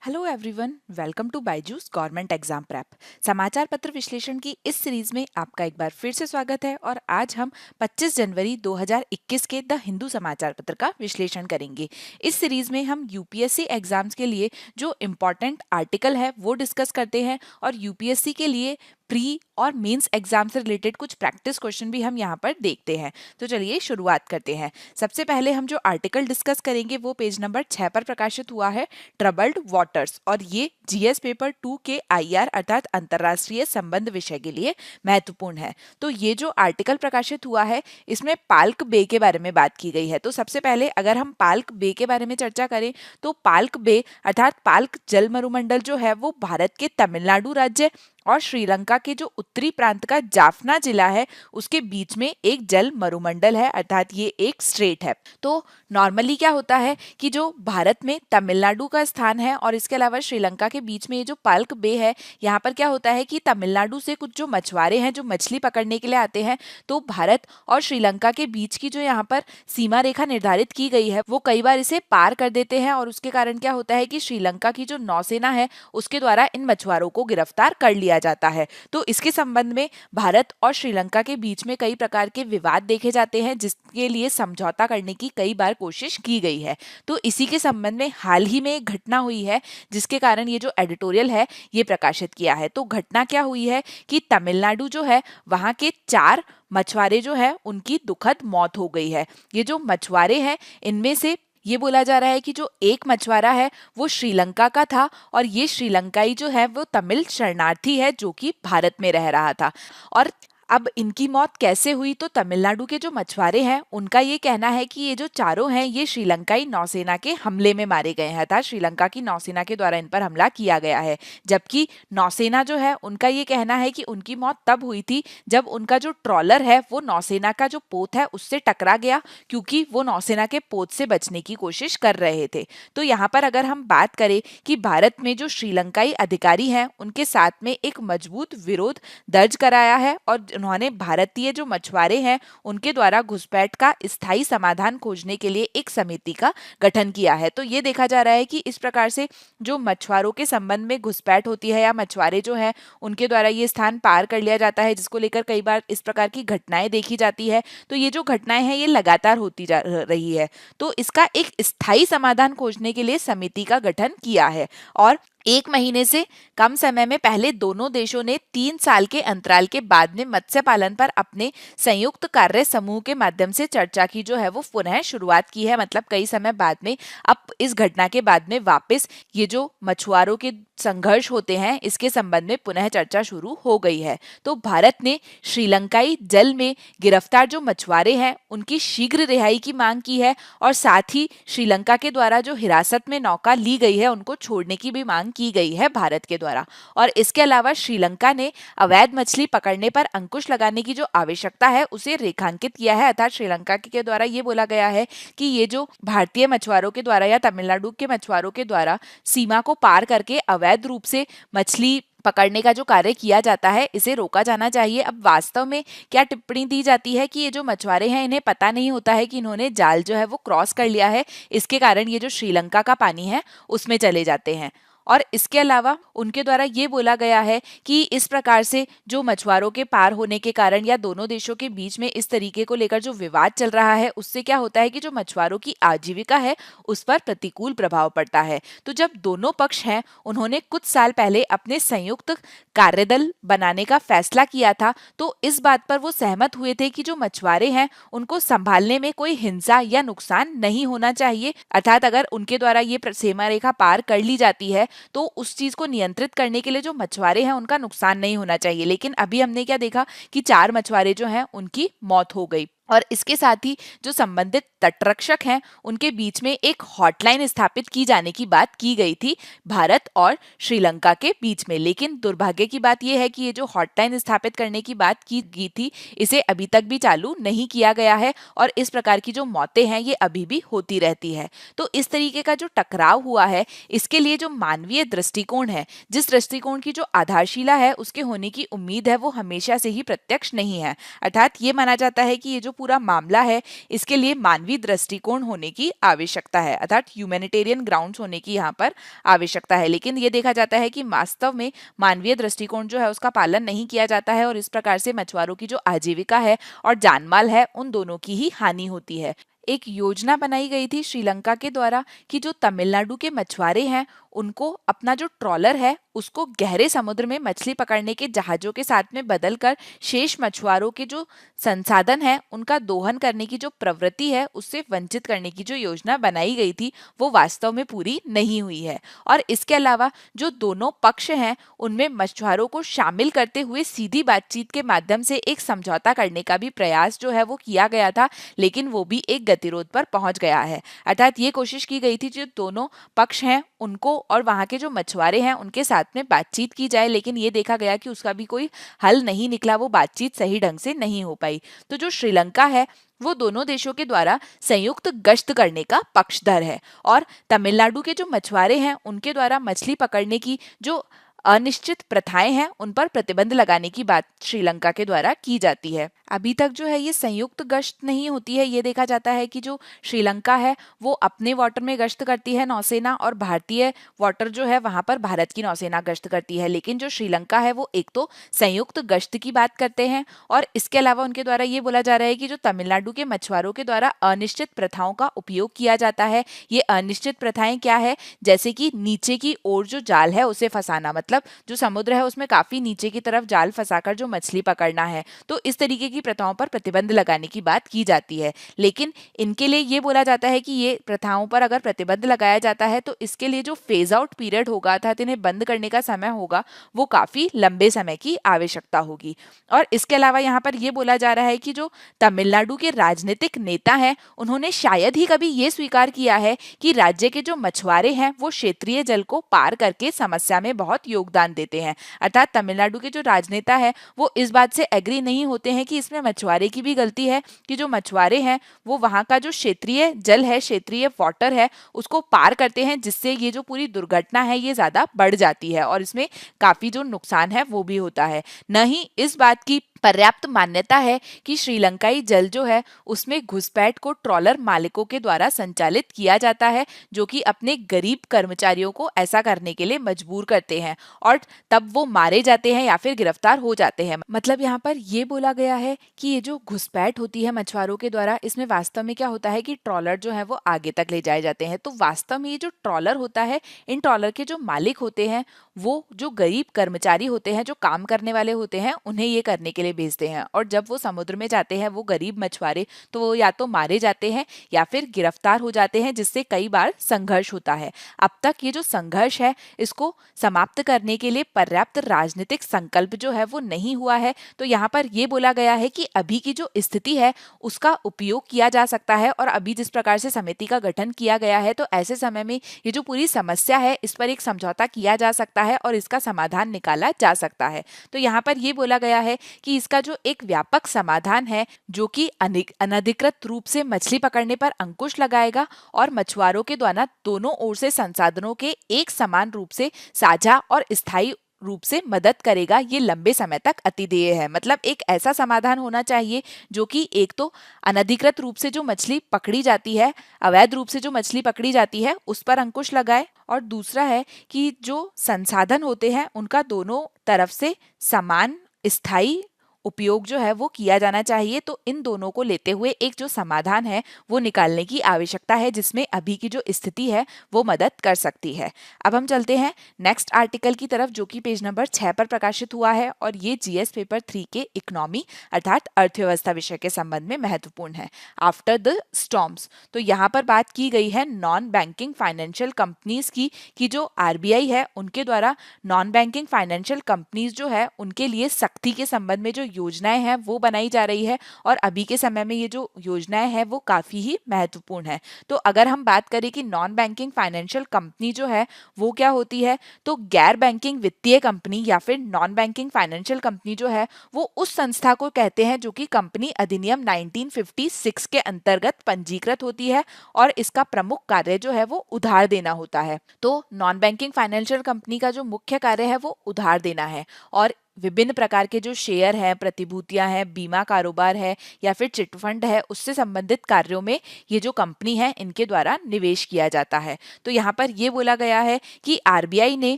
Hello everyone, welcome to Byju's government exam prep. समाचार पत्र विश्लेषण की इस सीरीज में आपका एक बार फिर से स्वागत है और आज हम 25 जनवरी 2021 के द हिंदू समाचार पत्र का विश्लेषण करेंगे। इस सीरीज में हम यूपीएससी एग्जाम्स के लिए जो इम्पोर्टेंट आर्टिकल है वो डिस्कस करते हैं और यूपीएससी के लिए प्री और मेंस एग्जाम से रिलेटेड कुछ प्रैक्टिस क्वेश्चन भी हम यहाँ पर देखते हैं। तो चलिए शुरुआत करते हैं। सबसे पहले हम जो आर्टिकल डिस्कस करेंगे वो पेज नंबर 6 पर प्रकाशित हुआ है, ट्रबल्ड वाटर्स, और ये जीएस पेपर 2 के आईआर अर्थात अंतरराष्ट्रीय संबंध विषय के लिए महत्वपूर्ण है। तो ये जो आर्टिकल प्रकाशित हुआ है इसमें पाल्क बे के बारे में बात की गई है। तो सबसे पहले अगर हम पाल्क बे के बारे में चर्चा करें तो पाल्क बे अर्थात पाल्क जल मरुमंडल जो है वो भारत के तमिलनाडु राज्य और श्रीलंका के जो उत्तरी प्रांत का जाफना जिला है उसके बीच में एक जल मरुमंडल है, अर्थात ये एक स्ट्रेट है। तो नॉर्मली क्या होता है कि जो भारत में तमिलनाडु का स्थान है और इसके अलावा श्रीलंका के बीच में ये जो पाल्क बे है, यहाँ पर क्या होता है कि तमिलनाडु से कुछ जो मछुआरे हैं जो मछली पकड़ने के लिए आते हैं, तो भारत और श्रीलंका के बीच की जो यहाँ पर सीमा रेखा निर्धारित की गई है वो कई बार इसे पार कर देते हैं और उसके कारण क्या होता है कि श्रीलंका की जो नौसेना है उसके द्वारा इन मछुआरों को गिरफ्तार कर लिया जाता है। तो इसके संबंध में भारत और श्रीलंका के बीच में कई प्रकार के विवाद देखे जाते हैं जिसके लिए समझौता करने की कई बार कोशिश की गई है। तो इसी के संबंध में हाल ही में एक घटना हुई है जिसके कारण ये जो एडिटोरियल है ये प्रकाशित किया है। तो घटना क्या हुई है कि तमिलनाडु जो है वहां के 4 मछुआरे जो है उनकी दुखद मौत हो गई है। ये जो मछुआरे हैं इनमें से ये बोला जा रहा है कि जो एक मछुआरा है वो श्रीलंका का था और ये श्रीलंकाई जो है वो तमिल शरणार्थी है जो कि भारत में रह रहा था। और अब इनकी मौत कैसे हुई, तो तमिलनाडु के जो मछुआरे हैं उनका ये कहना है कि ये जो चारों हैं ये श्रीलंकाई नौसेना के हमले में मारे गए हैं, अर्थात श्रीलंका की नौसेना के द्वारा इन पर हमला किया गया है। जबकि नौसेना जो है उनका ये कहना है कि उनकी मौत तब हुई थी जब उनका जो ट्रॉलर है वो नौसेना का जो पोत है उससे टकरा गया, क्योंकि वो नौसेना के पोत से बचने की कोशिश कर रहे थे। तो यहाँ पर अगर हम बात करें कि भारत में जो श्रीलंकाई अधिकारी हैं उनके साथ में एक मजबूत विरोध दर्ज कराया है और उन्होंने भारतीय जो मछुआरे हैं उनके द्वारा घुसपैठ का स्थायी समाधान खोजने के लिए एक समिति का गठन किया है। तो ये देखा जा रहा है कि इस प्रकार से जो मछुआरों के संबंध में घुसपैठ होती है या मछुआरे जो हैं उनके द्वारा ये स्थान पार कर लिया जाता है, जिसको लेकर कई बार इस प्रकार की घटनाएं देखी जाती है। तो ये जो घटनाएं हैं ये लगातार होती जा रही है। तो इसका एक स्थायी समाधान खोजने के लिए समिति का गठन किया है और 1 महीने से कम समय में पहले दोनों देशों ने 3 साल के अंतराल के बाद में मत्स्य पालन पर अपने संयुक्त कार्य समूह के माध्यम से चर्चा की जो है वो पुनः शुरुआत की है। मतलब कई समय बाद में अब इस घटना के बाद में वापस ये जो मछुआरों के संघर्ष होते हैं इसके संबंध में पुनः चर्चा शुरू हो गई है। तो भारत ने श्रीलंकाई जल में गिरफ्तार जो मछुआरे हैं उनकी शीघ्र रिहाई की मांग की है और साथ ही श्रीलंका के द्वारा जो हिरासत में नौका ली गई है उनको छोड़ने की भी मांग की गई है भारत के द्वारा। और इसके अलावा श्रीलंका ने अवैध मछली पकड़ने पर अंकुश लगाने की जो आवश्यकता है उसे रेखांकित किया है, अर्थात श्रीलंका के द्वारा ये बोला गया है कि ये जो भारतीय मछुआरों के द्वारा या तमिलनाडु के मछुआरों के द्वारा सीमा को पार करके अवैध रूप से मछली पकड़ने का जो कार्य किया जाता है इसे रोका जाना चाहिए। अब वास्तव में क्या टिप्पणी दी जाती है कि ये जो मछुआरे हैं इन्हें पता नहीं होता है कि इन्होंने जाल जो है वो क्रॉस कर लिया है, इसके कारण ये जो श्रीलंका का पानी है उसमें चले जाते हैं। और इसके अलावा उनके द्वारा ये बोला गया है कि इस प्रकार से जो मछुआरों के पार होने के कारण या दोनों देशों के बीच में इस तरीके को लेकर जो विवाद चल रहा है उससे क्या होता है कि जो मछुआरों की आजीविका है उस पर प्रतिकूल प्रभाव पड़ता है। तो जब दोनों पक्ष हैं उन्होंने कुछ साल पहले अपने संयुक्त कार्यदल बनाने का फैसला किया था, तो इस बात पर वो सहमत हुए थे कि जो मछुआरे हैं उनको संभालने में कोई हिंसा या नुकसान नहीं होना चाहिए, अर्थात अगर उनके द्वारा ये सीमा रेखा पार कर ली जाती है तो उस चीज को नियंत्रित करने के लिए जो मछुआरे हैं उनका नुकसान नहीं होना चाहिए। लेकिन अभी हमने क्या देखा कि 4 मछुआरे जो हैं उनकी मौत हो गई और इसके साथ ही जो संबंधित तटरक्षक हैं उनके बीच में एक हॉटलाइन स्थापित की जाने की बात की गई थी भारत और श्रीलंका के बीच में। लेकिन दुर्भाग्य की बात यह है कि ये जो हॉटलाइन स्थापित करने की बात की गई थी इसे अभी तक भी चालू नहीं किया गया है और इस प्रकार की जो मौतें हैं ये अभी भी होती रहती है। तो इस तरीके का जो टकराव हुआ है इसके लिए जो मानवीय दृष्टिकोण है, जिस दृष्टिकोण की जो आधारशिला है उसके होने की उम्मीद है वो हमेशा से ही प्रत्यक्ष नहीं है। अर्थात ये माना जाता है कि ये जो पूरा मामला है इसके लिए मानवीय दृष्टिकोण होने की आवश्यकता है, अर्थात ह्यूमैनिटेरियन ग्राउंड्स होने की यहाँ पर आवश्यकता है। लेकिन ये देखा जाता है कि वास्तव में मानवीय दृष्टिकोण जो है उसका पालन नहीं किया जाता है और इस प्रकार से मछुआरों की जो आजीविका है और जानमाल है उन दोनों की ही हानि होती है। एक योजना बनाई गई थी श्रीलंका के द्वारा कि जो तमिलनाडु के मछुआरे हैं उनको अपना जो ट्रॉलर है उसको गहरे समुद्र में मछली पकड़ने के जहाजों के साथ में बदलकर शेष मछुआरों के जो संसाधन है उनका दोहन करने की जो प्रवृत्ति है उससे वंचित करने की जो योजना बनाई गई थी वो वास्तव में पूरी नहीं हुई है। और इसके अलावा जो दोनों पक्ष हैं उनमें मछुआरों को शामिल करते हुए सीधी बातचीत के माध्यम से एक समझौता करने का भी प्रयास जो है वो किया गया था, लेकिन वो भी एक गतिरोध पर पहुंच गया है। अर्थात ये कोशिश की गई थी जो दोनों पक्ष हैं उनको और वहां के जो मछुआरे हैं उनके साथ में बातचीत की जाए, लेकिन ये देखा गया कि उसका भी कोई हल नहीं निकला, वो बातचीत सही ढंग से नहीं हो पाई। तो जो श्रीलंका है वो दोनों देशों के द्वारा संयुक्त गश्त करने का पक्षधर है और तमिलनाडु के जो मछुआरे हैं उनके द्वारा मछली पकड़ने की जो अनिश्चित प्रथाएं हैं उन पर प्रतिबंध लगाने की बात श्रीलंका के द्वारा की जाती है। अभी तक जो है ये संयुक्त गश्त नहीं होती है। ये देखा जाता है कि जो श्रीलंका है वो अपने वाटर में गश्त करती है नौसेना, और भारतीय वाटर जो है वहां पर भारत की नौसेना गश्त करती है। लेकिन जो श्रीलंका है वो एक तो संयुक्त गश्त की बात करते हैं और इसके अलावा उनके द्वारा ये बोला जा रहा है कि जो तमिलनाडु के मछुआरों के द्वारा अनिश्चित प्रथाओं का उपयोग किया जाता है। ये अनिश्चित प्रथाएं क्या है, जैसे कि नीचे की ओर जो जाल है उसे फंसाना, मतलब जो समुद्र है उसमें काफी नीचे की तरफ जाल फंसाकर जो मछली पकड़ना है, तो इस तरीके की प्रथाओं पर प्रतिबंध लगाने की बात की जाती है। लेकिन इनके लिए ये बोला जाता है कि ये प्रथाओं पर अगर प्रतिबंध लगाया जाता है तो इसके लिए जो फेज आउट पीरियड होगा अर्थात इन्हें बंद करने का समय होगा वो काफी लंबे समय की आवश्यकता होगी। और इसके अलावा यहाँ पर यह बोला जा रहा है कि जो तमिलनाडु के राजनीतिक नेता हैं उन्होंने शायद ही कभी ये स्वीकार किया है कि राज्य के जो मछुआरे हैं वो क्षेत्रीय जल को पार करके समस्या में बहुत योगदान देते हैं। अर्थात तमिलनाडु के जो राजनेता है वो इस बात से एग्री नहीं होते हैं कि इसमें मछुआरे की भी गलती है कि जो मछुआरे हैं वो वहां का जो क्षेत्रीय जल है, क्षेत्रीय वाटर है, उसको पार करते हैं, जिससे ये जो पूरी दुर्घटना है ये ज्यादा बढ़ जाती है और इसमें काफी जो नुकसान है वो भी होता है। न ही इस बात की पर्याप्त मान्यता है कि श्रीलंकाई जल जो है उसमें घुसपैठ को ट्रॉलर मालिकों के द्वारा संचालित किया जाता है, जो कि अपने गरीब कर्मचारियों को ऐसा करने के लिए मजबूर करते हैं और तब वो मारे जाते हैं या फिर गिरफ्तार हो जाते हैं। मतलब यहाँ पर ये बोला गया है कि ये जो घुसपैठ होती है मछुआरों के द्वारा, इसमें वास्तव में क्या होता है कि ट्रॉलर जो है वो आगे तक ले जाए जाते हैं। तो वास्तव में ये जो ट्रॉलर होता है, इन ट्रॉलर के जो मालिक होते हैं वो जो गरीब कर्मचारी होते हैं, जो काम करने वाले होते हैं, उन्हें ये करने के लिए भेजते हैं। और जब वो समुद्र में जाते हैं वो गरीब मछुआरे, तो वो या तो मारे जाते हैं या फिर गिरफ्तार हो जाते हैं, जिससे कई बार संघर्ष होता है। अब तक ये जो संघर्ष है इसको समाप्त करने के लिए पर्याप्त राजनीतिक संकल्प जो है वो नहीं हुआ है। तो यहाँ पर ये बोला गया है कि अभी की जो स्थिति है उसका उपयोग किया जा सकता है और अभी जिस प्रकार से समिति का गठन किया गया है तो ऐसे समय में ये जो पूरी समस्या है इस पर एक समझौता किया जा सकता है और इसका समाधान निकाला जा सकता है। तो यहाँ पर ये बोला गया है कि इसका जो एक व्यापक समाधान है जो कि अनधिकृत रूप से मछली पकड़ने पर अंकुश लगाएगा और मछुआरों के द्वारा दोनों ओर से संसाधनों के एक समान रूप से साझा और स्थायी रूप से मदद करेगा, ये लंबे समय तक अतिदेय है। मतलब एक ऐसा समाधान होना चाहिए जो कि एक तो अनधिकृत रूप से जो मछली पकड़ी जाती है, अवैध रूप से जो मछली पकड़ी जाती है उस पर अंकुश लगाए, और दूसरा है कि जो संसाधन होते हैं उनका दोनों तरफ से समान स्थायी उपयोग जो है वो किया जाना चाहिए। तो इन दोनों को लेते हुए एक जो समाधान है वो निकालने की आवश्यकता है, जिसमें अभी की जो स्थिति है वो मदद कर सकती है। अब हम चलते हैं नेक्स्ट आर्टिकल की तरफ, जो कि पेज नंबर 6 पर प्रकाशित हुआ है और ये जीएस पेपर 3 के इकोनॉमी अर्थात अर्थव्यवस्था विषय के संबंध में महत्वपूर्ण है। आफ्टर द स्टॉर्म्स, तो यहाँ पर बात की गई है नॉन बैंकिंग फाइनेंशियल कंपनीज की, कि जो आरबीआई है उनके द्वारा नॉन बैंकिंग फाइनेंशियल कंपनीज जो है उनके लिए सख्ती के संबंध में जो योजनाएं हैं वो बनाई जा रही है और अभी के समय में ये जो योजनाएं हैं वो काफी ही महत्वपूर्ण है। तो अगर हम बात करें कि नॉन बैंकिंग फाइनेंशियल कंपनी जो है वो क्या होती है, तो गैर बैंकिंग वित्तीय कंपनी या फिर नॉन बैंकिंग फाइनेंशियल कंपनी जो है वो उस संस्था को कहते हैं जो कि कंपनी अधिनियम 1956 के अंतर्गत पंजीकृत होती है और इसका प्रमुख कार्य जो है वो उधार देना होता है। तो नॉन बैंकिंग फाइनेंशियल कंपनी का जो मुख्य कार्य है वो उधार देना है और विभिन्न प्रकार के जो शेयर हैं, प्रतिभूतियां हैं, बीमा कारोबार है या फिर चिट फंड है, उससे संबंधित कार्यों में ये जो कंपनी है इनके द्वारा निवेश किया जाता है। तो यहाँ पर ये बोला गया है कि आरबीआई ने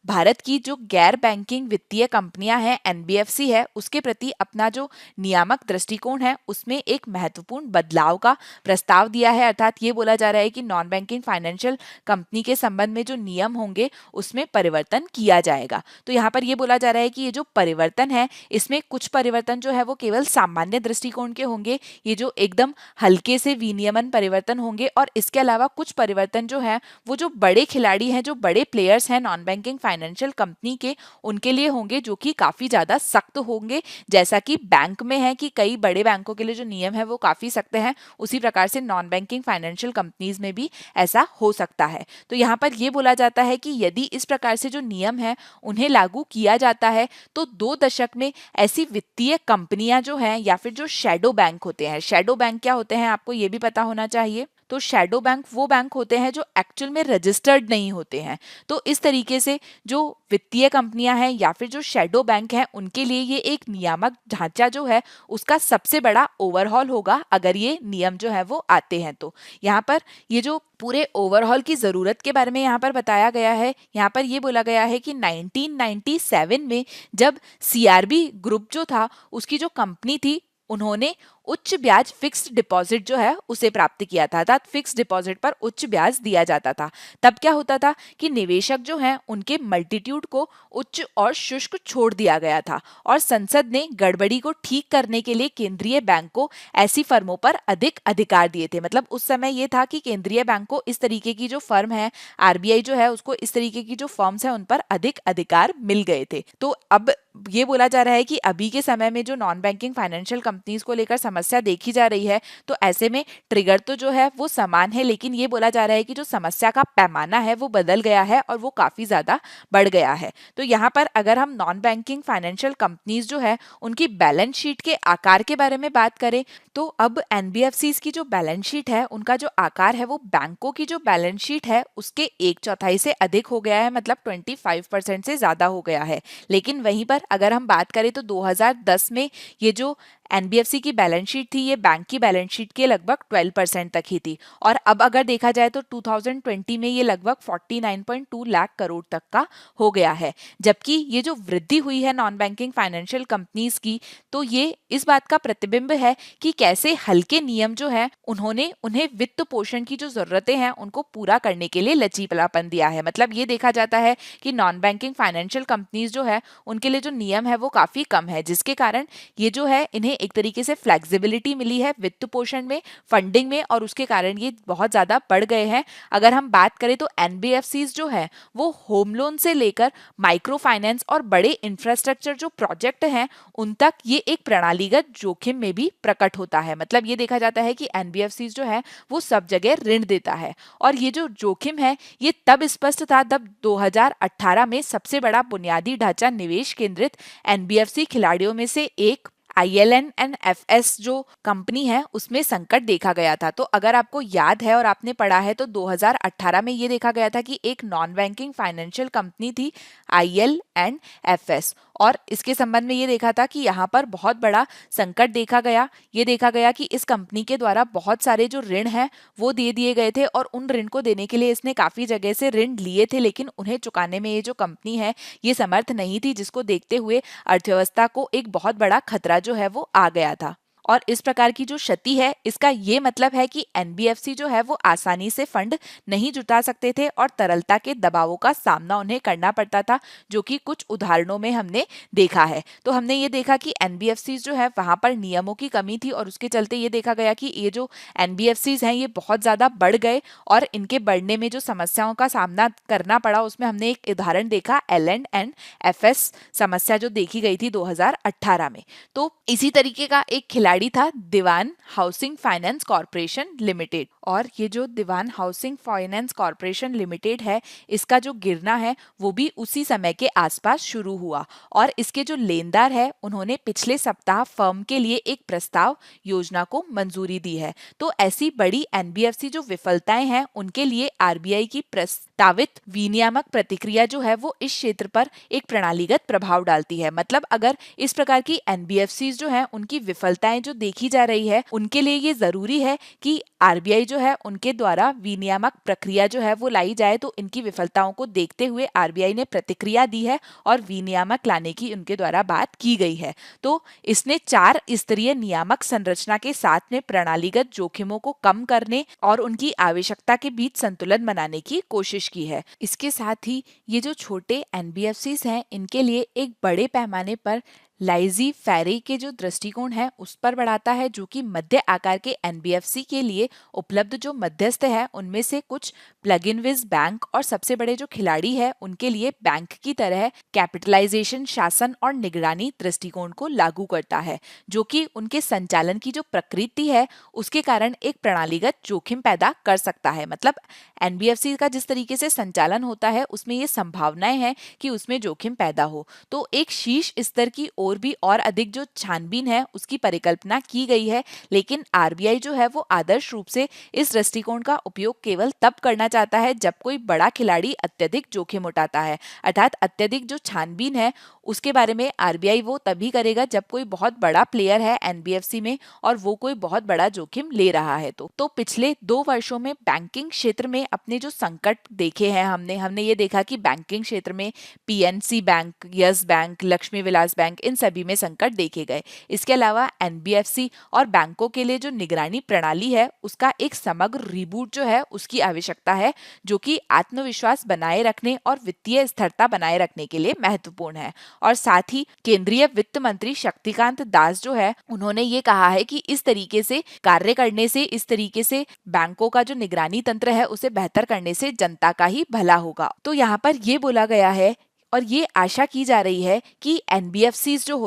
भारत की जो गैर बैंकिंग वित्तीय कंपनियां हैं, एनबीएफसी है, उसके प्रति अपना जो नियामक दृष्टिकोण है उसमें एक महत्वपूर्ण बदलाव का प्रस्ताव दिया है। अर्थात ये बोला जा रहा है कि नॉन बैंकिंग फाइनेंशियल कंपनी के संबंध में जो नियम होंगे उसमें परिवर्तन किया जाएगा। तो यहाँ पर ये बोला जा रहा है कि ये जो परिवर्तन है इसमें कुछ परिवर्तन जो है वो केवल सामान्य दृष्टिकोण के होंगे, ये जो एकदम हल्के से विनियमन परिवर्तन होंगे, और इसके अलावा कुछ परिवर्तन जो है वो जो बड़े खिलाड़ी हैं, जो बड़े प्लेयर्स हैं नॉन बैंकिंग फाइनेंशियल कंपनी के, उनके लिए होंगे, जो कि काफी ज्यादा सख्त होंगे। जैसा कि बैंक में है कि कई बड़े बैंकों के लिए जो नियम है वो काफी सख्त है, उसी प्रकार से नॉन बैंकिंग फाइनेंशियल कंपनीज में भी ऐसा हो सकता है। तो यहाँ पर यह बोला जाता है कि यदि इस प्रकार से जो नियम है उन्हें लागू किया जाता है तो 2 दशक में ऐसी वित्तीय कंपनियां जो हैं या फिर जो शैडो बैंक होते हैं, शैडो बैंक क्या होते हैं आपको ये भी पता होना चाहिए। तो शैडो बैंक वो बैंक होते हैं जो एक्चुअल में रजिस्टर्ड नहीं होते हैं। तो इस तरीके से जो वित्तीय कंपनियां हैं या फिर जो शैडो बैंक हैं उनके लिए ये एक नियामक ढांचा जो है उसका सबसे बड़ा ओवरहॉल होगा अगर ये नियम जो है वो आते हैं। तो यहाँ पर ये जो पूरे ओवरहॉल की ज़रूरत के बारे में यहाँ पर बताया गया है। यहाँ पर ये बोला गया है कि 1997 में जब सीआरबी ग्रुप जो था उसकी जो कंपनी थी उन्होंने उच्च ब्याज फिक्स्ड डिपॉजिट जो है उसे प्राप्त किया था, अर्थात फिक्स्ड डिपॉजिट पर उच्च ब्याज दिया जाता था। तब क्या होता था कि निवेशक जो हैं उनके मल्टीट्यूड को उच्च और शुष्क छोड़ दिया गया था और संसद ने गड़बड़ी को ठीक करने के लिए केंद्रीय बैंक को ऐसी फर्मों पर अधिक अधिकार दिए थे। मतलब उस समय ये था कि केंद्रीय बैंक को इस तरीके की जो फर्म है, आरबीआई जो है उसको इस तरीके की जो फर्म्स है उन पर अधिक अधिकार मिल गए थे। तो अब ये बोला जा रहा है कि अभी के समय में जो नॉन बैंकिंग फाइनेंशियल कंपनीज को लेकर समस्या देखी जा रही है तो ऐसे में ट्रिगर तो जो है वो समान है, लेकिन ये बोला जा रहा है कि जो समस्या का पैमाना है वो बदल गया है और वो काफी ज्यादा बढ़ गया है। तो यहाँ पर अगर हम नॉन बैंकिंग फाइनेंशियल कंपनीज जो है उनकी बैलेंस शीट के आकार के बारे में बात करें तो अब एनबीएफसीज की जो बैलेंस शीट है उनका जो आकार है वो बैंकों की जो बैलेंस शीट है उसके 1/4 से अधिक हो गया है, मतलब 25% से ज्यादा हो गया है। लेकिन वहीं पर अगर हम बात करें तो 2010 में ये जो एनबीएफसी की बैलेंस शीट थी ये बैंक की बैलेंस शीट के लगभग 12% तक ही थी, और अब अगर देखा जाए तो 2020 में ये लगभग 49.2 लाख करोड़ तक का हो गया है। जबकि ये जो वृद्धि हुई है नॉन बैंकिंग फाइनेंशियल कंपनीज की, तो ये इस बात का प्रतिबिंब है कि कैसे हल्के नियम जो है उन्होंने उन्हें वित्त पोषण की जो जरूरतें हैं उनको पूरा करने के लिए लचीलापन दिया है। मतलब ये देखा जाता है कि नॉन बैंकिंग फाइनेंशियल कंपनीज जो है उनके लिए जो नियम है वो काफी कम है, जिसके कारण ये जो है इन्हें एक तरीके से फ्लेक्सिबिलिटी मिली है वित्त पोषण में, फंडिंग में, और उसके कारण ये बहुत ज्यादा बढ़ गए हैं। अगर हम बात करें तो एनबीएफसीज जो है वो होम लोन से लेकर माइक्रो फाइनेंस और बड़े इंफ्रास्ट्रक्चर जो प्रोजेक्ट हैं उन तक ये एक प्रणालीगत जोखिम में भी प्रकट होता है। मतलब ये देखा जाता है कि एनबीएफसीज जो है वो सब जगह ऋण देता है, और ये जो जोखिम है ये तब स्पष्ट था जब 2018 में सबसे बड़ा बुनियादी ढांचा निवेश केंद्रित एनबीएफसी खिलाड़ियों में से एक ILNFS जो कंपनी है उसमें संकट देखा गया था। तो अगर आपको याद है और आपने पढ़ा है तो 2018 में ये देखा गया था कि एक नॉन बैंकिंग फाइनेंशियल कंपनी थी ILNFS, और इसके संबंध में ये देखा था कि यहाँ पर बहुत बड़ा संकट देखा गया। ये देखा गया कि इस कंपनी के द्वारा बहुत सारे जो ऋण हैं वो दे दिए गए थे, और उन ऋण को देने के लिए इसने काफी जगह से ऋण लिए थे, लेकिन उन्हें चुकाने में ये जो कंपनी है ये समर्थ नहीं थी, जिसको देखते हुए अर्थव्यवस्था को एक बहुत बड़ा खतरा जो है वो आ गया था। और इस प्रकार की जो क्षति है इसका ये मतलब है कि एनबीएफसी जो है वो आसानी से फंड नहीं जुटा सकते थे और तरलता के दबावों का सामना उन्हें करना पड़ता था, जो कि कुछ उदाहरणों में हमने देखा है। तो हमने ये देखा कि एनबीएफसी जो है वहां पर नियमों की कमी थी, और उसके चलते ये देखा गया कि ये जो एनबीएफसी हैं ये बहुत ज्यादा बढ़ गए, और इनके बढ़ने में जो समस्याओं का सामना करना पड़ा उसमें हमने एक उदाहरण देखा LNFS समस्या जो देखी गई थी 2018 में। तो इसी तरीके का एक खिलाड़ी खिलाड़ी था दीवान हाउसिंग फाइनेंस कॉरपोरेशन लिमिटेड। और ये जो दीवान हाउसिंग फाइनेंस कॉरपोरेशन लिमिटेड है, इसका जो गिरना है वो भी उसी समय के आसपास शुरू हुआ और इसके जो लेनदार है उन्होंने पिछले सप्ताह फर्म के लिए एक प्रस्ताव योजना को मंजूरी दी है। तो ऐसी बड़ी एनबीएफसी जो विफलताएं हैं उनके लिए आरबीआई की प्रस्तावित विनियामक प्रतिक्रिया जो है वो इस क्षेत्र पर एक प्रणालीगत प्रभाव डालती है। मतलब अगर इस प्रकार की एनबीएफसी जो है उनकी विफलताएं जो देखी जा रही है, उनके लिए ये जरूरी है कि आरबीआई जो है उनके द्वारा विनियामक प्रक्रिया जो है वो लाई जाए। तो इनकी विफलताओं को देखते हुए आरबीआई ने प्रतिक्रिया दी है और विनियामक लाने की उनके द्वारा बात की गई है। तो इसने 4 स्तरीय नियामक संरचना के साथ में प्रणालीगत जोखिमों को कम करने और उनकी आवश्यकता के बीच संतुलन बनाने की कोशिश की है। इसके साथ ही ये जो छोटे एनबीएफसीज हैं इनके लिए एक बड़े पैमाने पर लाइजी फेरी के जो दृष्टिकोण है उस पर बढ़ाता है, जो कि मध्य आकार के एनबीएफसी के लिए उपलब्ध जो मध्यस्थ है उनमें से कुछ प्लग इन विज बैंक और सबसे बड़े जो खिलाड़ी है उनके लिए बैंक की तरह कैपिटलाइजेशन, शासन और निगरानी दृष्टिकोण को लागू करता है, जो कि उनके संचालन की जो प्रकृति है उसके कारण एक प्रणालीगत जोखिम पैदा कर सकता है। मतलब एनबीएफसी का जिस तरीके से संचालन होता है उसमें ये संभावनाएं हैं कि उसमें जोखिम पैदा हो। तो एक शीर्ष स्तर की ओर भी और अधिक जो छानबीन है उसकी परिकल्पना की गई है, लेकिन आरबीआई जो है वो आदर्श रूप से इस दृष्टिकोण का उपयोग केवल तब करना चाहता है जब कोई बड़ा खिलाड़ी अत्यधिक जोखिम उठाता है। अर्थात अत्यधिक जो छानबीन है उसके बारे में आरबीआई वो तभी करेगा जब कोई बहुत बड़ा प्लेयर है एनबीएफसी में और वो कोई बहुत बड़ा जोखिम ले रहा है। तो पिछले 2 वर्षों में बैंकिंग क्षेत्र में अपने जो संकट देखे हैं हमने ये देखा कि बैंकिंग क्षेत्र में PNC bank, Yes Bank, Lakshmi Vilas bank, इन सभी में संकट देखे गए। इसके अलावा एनबीएफसी और बैंकों के लिए जो निगरानी प्रणाली है उसका एक समग्र रिबूट जो है उसकी आवश्यकता है, जो कि आत्मविश्वास बनाए रखने और वित्तीय स्थिरता बनाए रखने के लिए महत्वपूर्ण है। और साथ ही केंद्रीय वित्त मंत्री शक्तिकांत दास जो है उन्होंने ये कहा है कि इस तरीके से कार्य करने से, इस तरीके से बैंकों का जो निगरानी तंत्र है उसे बेहतर करने से जनता का ही भला होगा। तो यहाँ पर ये बोला गया है और ये आशा की जा रही है कि एनबीएफसीज जो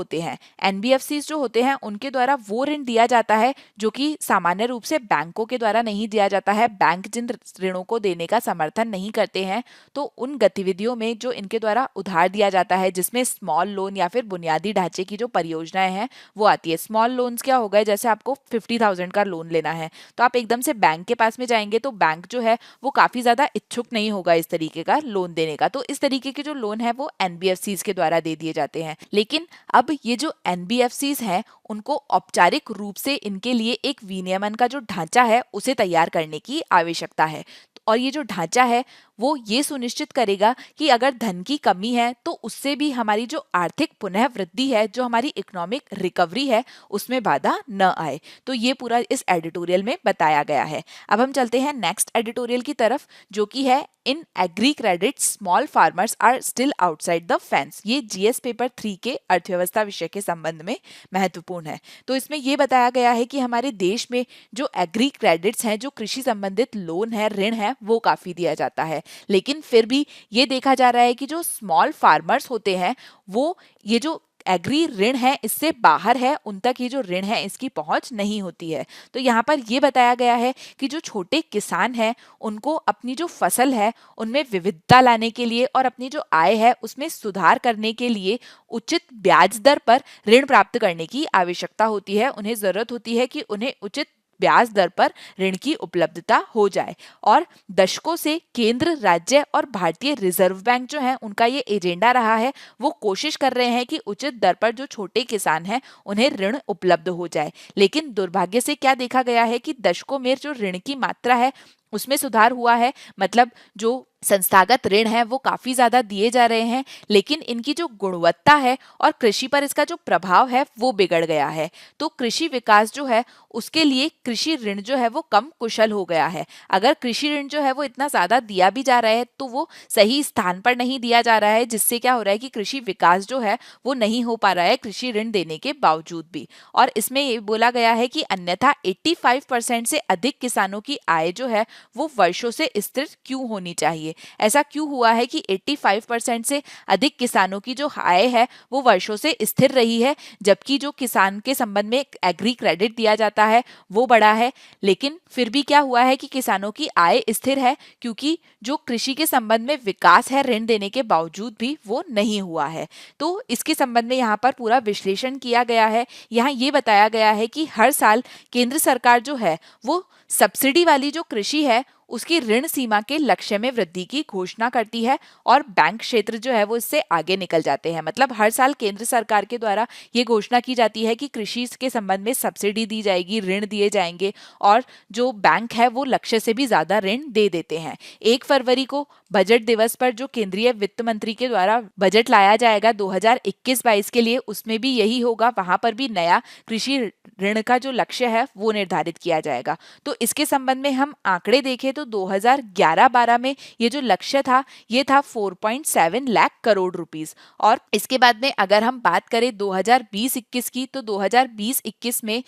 होते हैं उनके द्वारा वो ऋण दिया जाता है जो कि सामान्य रूप से बैंकों के द्वारा नहीं दिया जाता है। बैंक जिन ऋणों को देने का समर्थन नहीं करते हैं तो उन गतिविधियों में जो इनके द्वारा उधार दिया जाता है, जिसमें स्मॉल लोन या फिर बुनियादी ढांचे की जो परियोजनाएं हैं वो आती है। स्मॉल लोन्स क्या हो गए, जैसे आपको 50,000 का लोन लेना है तो आप एकदम से बैंक के पास में जाएंगे तो बैंक जो है वो काफी ज्यादा इच्छुक नहीं होगा इस तरीके का लोन देने का। तो इस तरीके के जो लोन है वो एनबीएफसीज के द्वारा दे दिए जाते हैं। लेकिन अब ये जो एनबीएफसीज हैं उनको औपचारिक रूप से इनके लिए एक विनियमन का जो ढांचा है उसे तैयार करने की आवश्यकता है। और ये जो ढांचा है वो ये सुनिश्चित करेगा कि अगर धन की कमी है तो उससे भी हमारी जो आर्थिक पुनः वृद्धि है, जो हमारी इकोनॉमिक रिकवरी है, उसमें बाधा न आए। तो ये पूरा इस एडिटोरियल में बताया गया है। अब हम चलते हैं नेक्स्ट एडिटोरियल की तरफ, जो कि है in agri credit small farmers are still outside the fence. ये जीएस पेपर 3 के अर्थव्यवस्था विषय के संबंध में महत्वपूर्ण है। तो इसमें ये बताया गया है कि हमारे देश में जो एग्री क्रेडिट्स हैं, जो कृषि संबंधित लोन है, ऋण है, वो काफी दिया जाता है। लेकिन फिर भी ये देखा जा रहा है कि जो स्मॉल फार्मर्स होते हैं वो ये जो एग्री ऋण है इससे बाहर है, उन तक ये जो ऋण है इसकी पहुंच नहीं होती है। तो यहाँ पर ये बताया गया है कि जो छोटे किसान हैं उनको अपनी जो फसल है उनमें विविधता लाने के लिए और अपनी जो आय है उसमें सुधार करने के लिए उचित ब्याज दर पर ऋण प्राप्त करने की आवश्यकता होती है। उन्हें जरूरत होती है कि उन्हें उचित ब्याज दर पर ऋण की उपलब्धता हो जाए। और दशकों से केंद्र, राज्य और भारतीय रिजर्व बैंक जो है उनका ये एजेंडा रहा है, वो कोशिश कर रहे हैं कि उचित दर पर जो छोटे किसान हैं उन्हें ऋण उपलब्ध हो जाए। लेकिन दुर्भाग्य से क्या देखा गया है कि दशकों में जो ऋण की मात्रा है उसमें सुधार हुआ है। मतलब जो संस्थागत ऋण है वो काफी ज्यादा दिए जा रहे हैं, लेकिन इनकी जो गुणवत्ता है और कृषि पर इसका जो प्रभाव है वो बिगड़ गया है। तो कृषि विकास जो है उसके लिए कृषि ऋण जो है वो कम कुशल हो गया है। अगर कृषि ऋण जो है वो इतना ज्यादा दिया भी जा रहा है तो वो सही स्थान पर नहीं दिया जा रहा है, जिससे क्या हो रहा है कि कृषि विकास जो है वो नहीं हो पा रहा है कृषि ऋण देने के बावजूद भी। और इसमें ये बोला गया है कि अन्यथा 85% से अधिक किसानों की आय जो है वो वर्षों से स्थिर क्यों होनी चाहिए। ऐसा क्यों हुआ है कि 85% से अधिक किसानों की जो आय है वो वर्षों से स्थिर रही है, जबकि जो किसान के संबंध में एग्री क्रेडिट दिया जाता है वो बढ़ा है। लेकिन फिर भी क्या हुआ है कि किसानों की आय स्थिर है, क्योंकि जो कृषि के संबंध में विकास है ऋण देने के बावजूद भी वो नहीं हुआ है। तो इसके संबंध में यहाँ पर पूरा विश्लेषण किया गया है। यहाँ ये बताया गया है कि हर साल केंद्र सरकार जो है वो सब्सिडी वाली जो कृषि है उसकी ऋण सीमा के लक्ष्य में वृद्धि की घोषणा करती है, और बैंक क्षेत्र जो है वो इससे आगे निकल जाते हैं। मतलब हर साल केंद्र सरकार के द्वारा ये घोषणा की जाती है कि कृषि के संबंध में सब्सिडी दी जाएगी, ऋण दिए जाएंगे, और जो बैंक है वो लक्ष्य से भी ज्यादा ऋण दे देते हैं। 1 फरवरी को बजट दिवस पर जो केंद्रीय वित्त मंत्री के द्वारा बजट लाया जाएगा 2021-22 के लिए, उसमें भी यही होगा। वहां पर भी नया कृषि ऋण का जो लक्ष्य है वो निर्धारित किया जाएगा। तो इसके संबंध में हम आंकड़े देखें तो 2011-12 में ये जो लक्ष्य था ये था 4.7 लाख करोड़ रुपीस। और इसके बाद में अगर हम बात करें 2020-21 की, तो 2020-21 में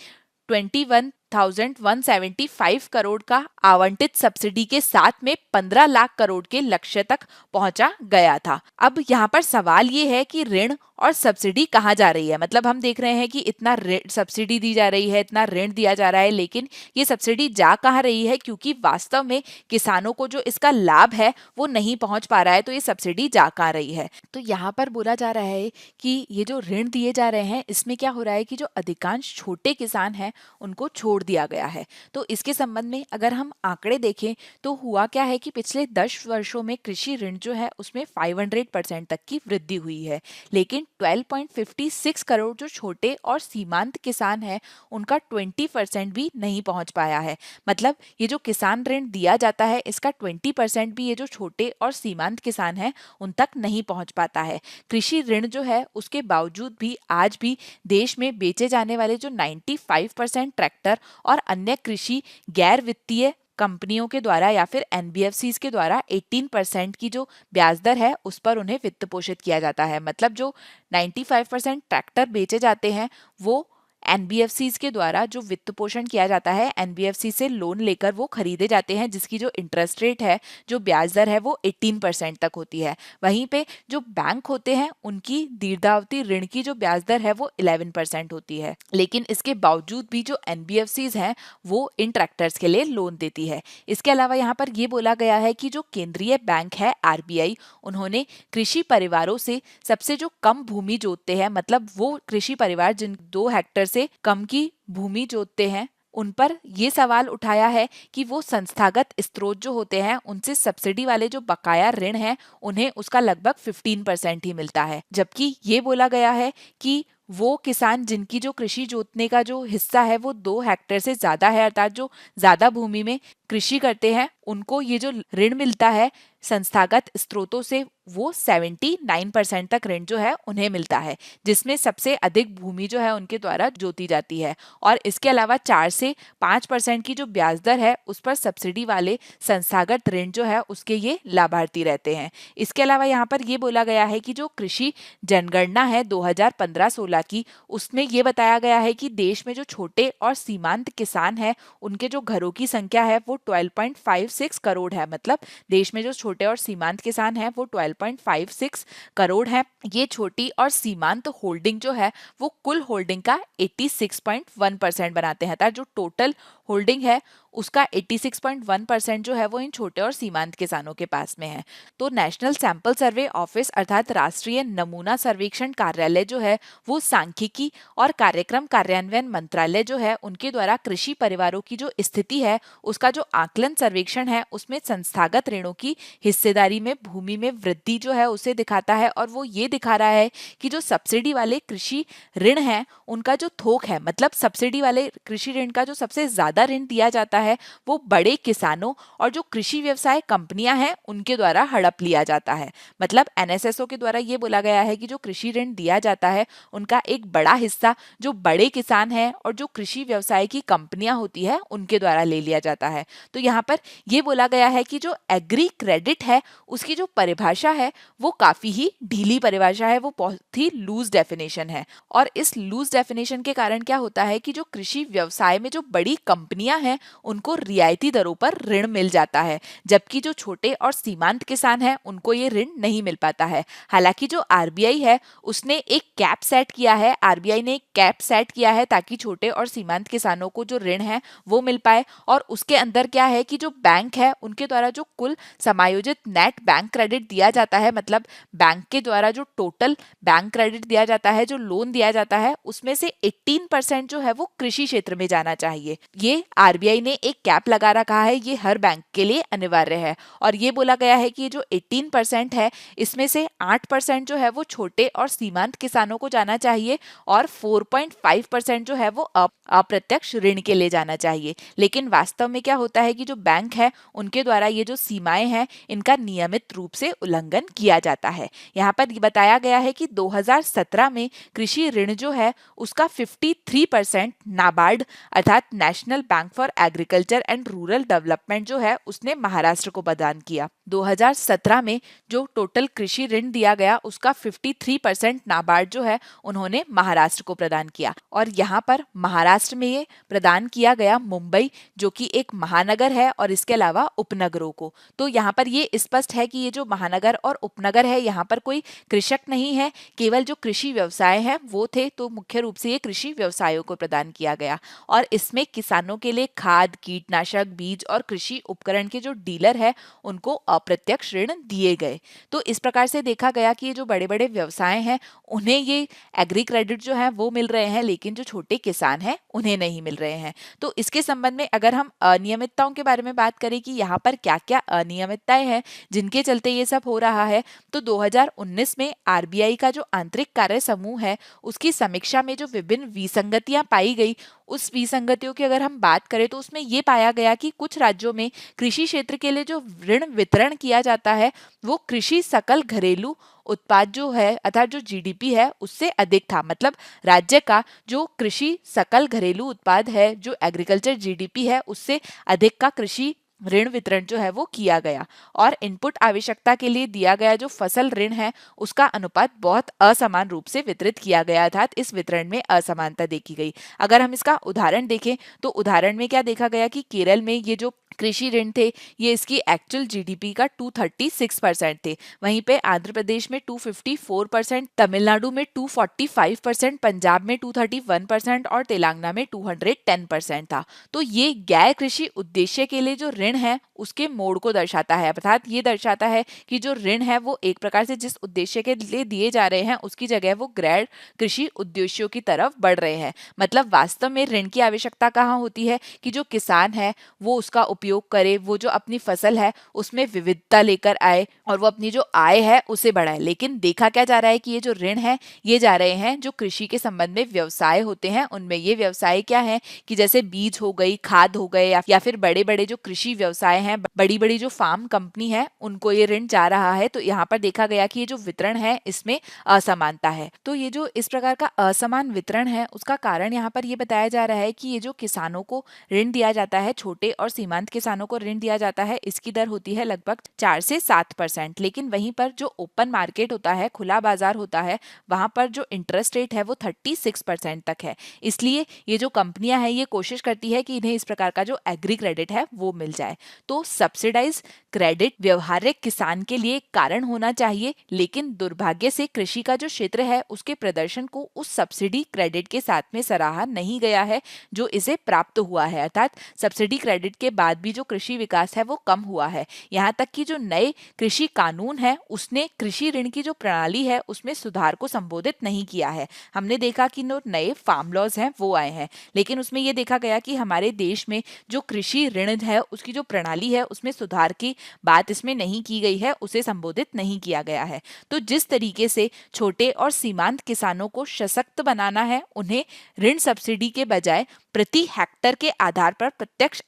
21,175 करोड़ का आवंटित सब्सिडी के साथ में 15 लाख करोड़ के लक्ष्य तक पहुंचा गया था। अब यहाँ पर सवाल ये है कि ऋण और सब्सिडी कहाँ जा रही है। मतलब हम देख रहे हैं कि इतना सब्सिडी दी जा रही है, इतना ऋण दिया जा रहा है, लेकिन ये सब्सिडी जा कहाँ रही है, क्योंकि वास्तव में किसानों को जो इसका लाभ है वो नहीं पहुंच पा रहा है। तो ये सब्सिडी जा कहाँ रही है। तो यहाँ पर बोला जा रहा है कि ये जो ऋण दिए जा रहे हैं इसमें क्या हो रहा है कि जो अधिकांश छोटे किसान हैं उनको छोड़ दिया गया है। तो इसके संबंध में अगर हम आंकड़े देखें तो हुआ क्या है कि पिछले 10 वर्षों में कृषि ऋण जो है उसमें 500% तक की वृद्धि हुई है, लेकिन 12.56 करोड़ जो छोटे और सीमांत किसान हैं उनका 20% भी नहीं पहुंच पाया है। मतलब ये जो किसान ऋण दिया जाता है इसका 20% भी ये जो छोटे और सीमांत किसान हैं उन तक नहीं पहुंच पाता है। कृषि ऋण जो है उसके बावजूद भी आज भी देश में बेचे जाने वाले जो 95% ट्रैक्टर और अन्य कृषि गैर वित्तीय कंपनियों के द्वारा या फिर एनबीएफसीज के द्वारा 18% की जो ब्याज दर है उस पर उन्हें वित्त पोषित किया जाता है। मतलब जो 95% ट्रैक्टर बेचे जाते हैं वो एनबीएफसीज के द्वारा जो वित्त पोषण किया जाता है, एनबीएफसी से लोन लेकर वो खरीदे जाते हैं, जिसकी जो इंटरेस्ट रेट है, जो ब्याज दर है वो 18% तक होती है। वहीं पे जो बैंक होते हैं उनकी दीर्घावधि ऋण की जो ब्याज दर है वो 11% होती है। लेकिन इसके बावजूद भी जो एनबीएफसीज हैं वो इन ट्रैक्टर्स के लिए लोन देती है। इसके अलावा यहाँ पर ये बोला गया है कि जो केंद्रीय बैंक है आरबीआई, उन्होंने कृषि परिवारों से सबसे जो कम भूमि जोतते हैं, मतलब वो कृषि परिवार जिन 2 हेक्टेयर से कम की भूमि जोतते हैं, उन पर ये सवाल उठाया है कि वो संस्थागत स्रोत जो होते हैं उनसे सब्सिडी वाले जो बकाया ऋण हैं उन्हें उसका लगभग 15% ही मिलता है। जबकि ये बोला गया है कि वो किसान जिनकी जो कृषि जोतने का जो हिस्सा है वो 2 हेक्टेयर से ज्यादा है, अर्थात जो ज्यादा भूमि में कृषि करते हैं, उनको ये जो ऋण मिलता है संस्थागत स्रोतों से वो 79% तक ऋण जो है उन्हें मिलता है, जिसमें सबसे अधिक भूमि जो है उनके द्वारा जोती जाती है। और इसके अलावा 4 से 5% की जो ब्याज दर है उस पर सब्सिडी वाले संस्थागत ऋण जो है उसके ये लाभार्थी रहते हैं। इसके अलावा यहाँ पर ये बोला गया है कि जो कृषि जनगणना है 2015-16 की, उसमें ये बताया गया है कि देश में जो छोटे और सीमांत किसान हैं उनके जो घरों की संख्या है वो 12.56 करोड़ है। मतलब देश में जो छोटे और सीमांत किसान हैं वो 12.56 करोड़ हैं। ये छोटी और सीमांत होल्डिंग जो है वो कुल होल्डिंग का 86.1% बनाते हैं, अर्थात जो टोटल होल्डिंग है उसका 86.1% जो है वो इन छोटे और सीमांत किसानों के पास में है। तो नेशनल सैंपल सर्वे ऑफिस अर्थात राष्ट्रीय नमूना सर्वेक्षण कार्यालय जो है वो सांख्यिकी और कार्यक्रम कार्यान्वयन मंत्रालय जो है उनके द्वारा कृषि परिवारों की जो स्थिति है उसका जो आकलन सर्वेक्षण है उसमें संस्थागत ऋणों की हिस्सेदारी में भूमि में वृद्धि जो है उसे दिखाता है। और वो ये दिखा रहा है कि जो सब्सिडी वाले कृषि ऋण है उनका जो थोक है, मतलब सब्सिडी वाले कृषि ऋण का जो सबसे ज्यादा ऋण दिया जाता है वो बड़े किसानों और जो कृषि व्यवसाय कंपनियां हैं उनके द्वारा हड़प लिया जाता है। मतलब एनएसएसओ के द्वारा ये बोला गया है कि जो कृषि ऋण दिया जाता है उनका एक बड़ा हिस्सा जो बड़े किसान हैं और जो कृषि व्यवसाय की कंपनियां होती है उनके द्वारा ले लिया जाता है। तो यहाँ पर ये बोला गया है कि जो एग्री क्रेडिट है उसकी जो परिभाषा है वो काफी ही ढीली परिभाषा है, वो बहुत ही लूज डेफिनेशन है। और इस लूज डेफिनेशन के कारण क्या होता है कि जो कृषि व्यवसाय में जो बड़ी कंपनी कंपनियां हैं उनको रियायती दरों पर ऋण मिल जाता है, जबकि जो छोटे और सीमांत किसान हैं उनको ये ऋण नहीं मिल पाता है। हालांकि जो आरबीआई है उसने एक कैप सेट किया है, आरबीआई ने एक कैप सेट किया है ताकि छोटे और सीमांत किसानों को जो ऋण है वो मिल पाए। और उसके अंदर क्या है कि जो बैंक है उनके द्वारा जो कुल समायोजित नेट बैंक क्रेडिट दिया जाता है, मतलब बैंक के द्वारा जो टोटल बैंक क्रेडिट दिया जाता है, जो लोन दिया जाता है, उसमें से 18% जो है वो कृषि क्षेत्र में जाना चाहिए। ये आरबीआई ने एक कैप लगा रखा है, ये हर बैंक के लिए अनिवार्य है। और ये बोला गया है कि जो 18% है इसमें से 8% जो है वो छोटे और सीमांत किसानों को जाना चाहिए और 4.5% जो है वो अप्रत्यक्ष ऋण के लिए जाना चाहिए। लेकिन वास्तव में क्या होता है कि जो बैंक है उनके द्वारा ये जो सीमाएं हैं इनका नियमित रूप से उल्लंघन किया जाता है। यहाँ पर बताया गया है कि 2017 में कृषि ऋण जो है उसका 53% नाबार्ड अर्थात national bank for agriculture and rural development जो है उसने महाराष्ट्र को प्रदान किया। 2017 में जो टोटल कृषि ऋण दिया गया उसका 53% नाबार्ड जो है उन्होंने महाराष्ट्र को प्रदान किया। और यहाँ पर महाराष्ट्र में ये प्रदान किया गया मुंबई जो कि एक महानगर है और इसके अलावा उपनगरों को। तो यहाँ पर ये स्पष्ट है कि ये जो महानगर और उपनगर है यहाँ पर कोई कृषक नहीं है, केवल जो कृषि व्यवसाय है वो थे। तो मुख्य रूप से ये कृषि व्यवसायों को प्रदान किया गया और इसमें किसानों के लिए खाद, कीटनाशक, बीज और कृषि उपकरण के जो डीलर है उनको अप्रत्यक्ष ऋण दिए गए। तो इस प्रकार से देखा गया कि ये जो बड़े बड़े व्यवसाय हैं उन्हें ये एग्री क्रेडिट जो है वो मिल रहे हैं, लेकिन जो छोटे किसान हैं उन्हें नहीं मिल रहे हैं। तो इसके संबंध में अगर हम अनियमितताओं के बारे में बात करें कि यहाँ पर क्या क्या अनियमितताएं हैं जिनके चलते ये सब हो रहा है, तो 2019 में आरबीआई का जो आंतरिक कार्य समूह है उसकी समीक्षा में जो विभिन्न विसंगतियां पाई गई, उस विसंगतियों की अगर हम बात करें तो उसमें ये पाया गया कि कुछ राज्यों में कृषि क्षेत्र के लिए जो ऋण वितरण किया जाता है वो कृषि सकल घरेलू उत्पाद जो है अर्थात जो जीडीपी है उससे अधिक था। मतलब राज्य का जो कृषि सकल घरेलू उत्पाद है, जो एग्रीकल्चर जीडीपी है, उससे अधिक का कृषि ऋण वितरण जो है वो किया गया। और इनपुट आवश्यकता के लिए दिया गया जो फसल ऋण है उसका अनुपात बहुत असमान रूप से वितरित किया गया, अर्थात इस वितरण में असमानता देखी गई। अगर हम इसका उदाहरण देखें तो उदाहरण में क्या देखा गया कि केरल में ये जो कृषि ऋण थे ये इसकी एक्चुअल जीडीपी का 236% थे, वहीं पे आंध्र प्रदेश में 254%, तमिलनाडु में 245%, पंजाब में 231% और तेलंगाना में 210% था। तो ये गैर कृषि उद्देश्य के लिए जो ऋण है उसके मोड़ को दर्शाता है, अर्थात ये दर्शाता है कि जो ऋण है वो एक प्रकार से जिस उद्देश्य के लिए दिए जा रहे हैं उसकी जगह वो गैर कृषि उद्देश्यों की तरफ बढ़ रहे हैं। मतलब वास्तव में ऋण की आवश्यकता कहाँ होती है कि जो किसान है वो उसका उपयोग करे, वो जो अपनी फसल है उसमें विविधता लेकर आए और वो अपनी जो आय है उसे बढ़ाए। लेकिन देखा क्या जा रहा है कि ये जो ऋण है ये जा रहे हैं जो कृषि के संबंध में व्यवसाय होते हैं उनमें। ये व्यवसाय क्या है कि जैसे बीज हो गई, खाद हो गए या फिर बड़े बड़े जो कृषि व्यवसाय हैं, बड़ी बड़ी जो फार्म कंपनी है उनको ये ऋण जा रहा है। तो यहाँ पर देखा गया कि ये जो वितरण है इसमें असमानता है। तो ये जो इस प्रकार का असमान वितरण है उसका कारण यहाँ पर ये बताया जा रहा है कि ये जो किसानों को ऋण दिया जाता है, छोटे और सीमांत किसानों को ऋण दिया जाता है, इसकी दर होती है लगभग 4 से 7%। लेकिन वहीं पर जो ओपन मार्केट होता है, खुला बाजार होता है, वहां पर जो इंटरेस्ट रेट है वो 36% तक है। इसलिए ये जो कंपनियां हैं ये कोशिश करती है कि इन्हें इस प्रकार का जो एग्री क्रेडिट है वो मिल जाए। तो सब्सिडाइज क्रेडिट व्यवहारिक किसान के लिए कारण होना चाहिए, लेकिन दुर्भाग्य से कृषि का जो क्षेत्र है उसके प्रदर्शन को उस सब्सिडी क्रेडिट के साथ में सराहा नहीं गया है जो इसे प्राप्त हुआ है। अर्थात सब्सिडी क्रेडिट के बाद भी जो कृषि विकास है वो कम हुआ है। यहाँ तक कि जो नए कृषि कानून है उसने कृषि ऋण की जो प्रणाली है उसमें सुधार को संबोधित नहीं किया है। हमने देखा कि नए फार्म लॉज हैं वो आए हैं, लेकिन उसमें यह देखा गया कि हमारे देश में जो कृषि ऋण है उसकी जो प्रणाली है उसमें सुधार की बात इसमें नहीं की गई है, उसे संबोधित नहीं किया गया है। तो जिस तरीके से छोटे और सीमांत किसानों को सशक्त बनाना है, उन्हें ऋण सब्सिडी के बजाय प्रति हेक्टर के आधार पर प्रत्यक्ष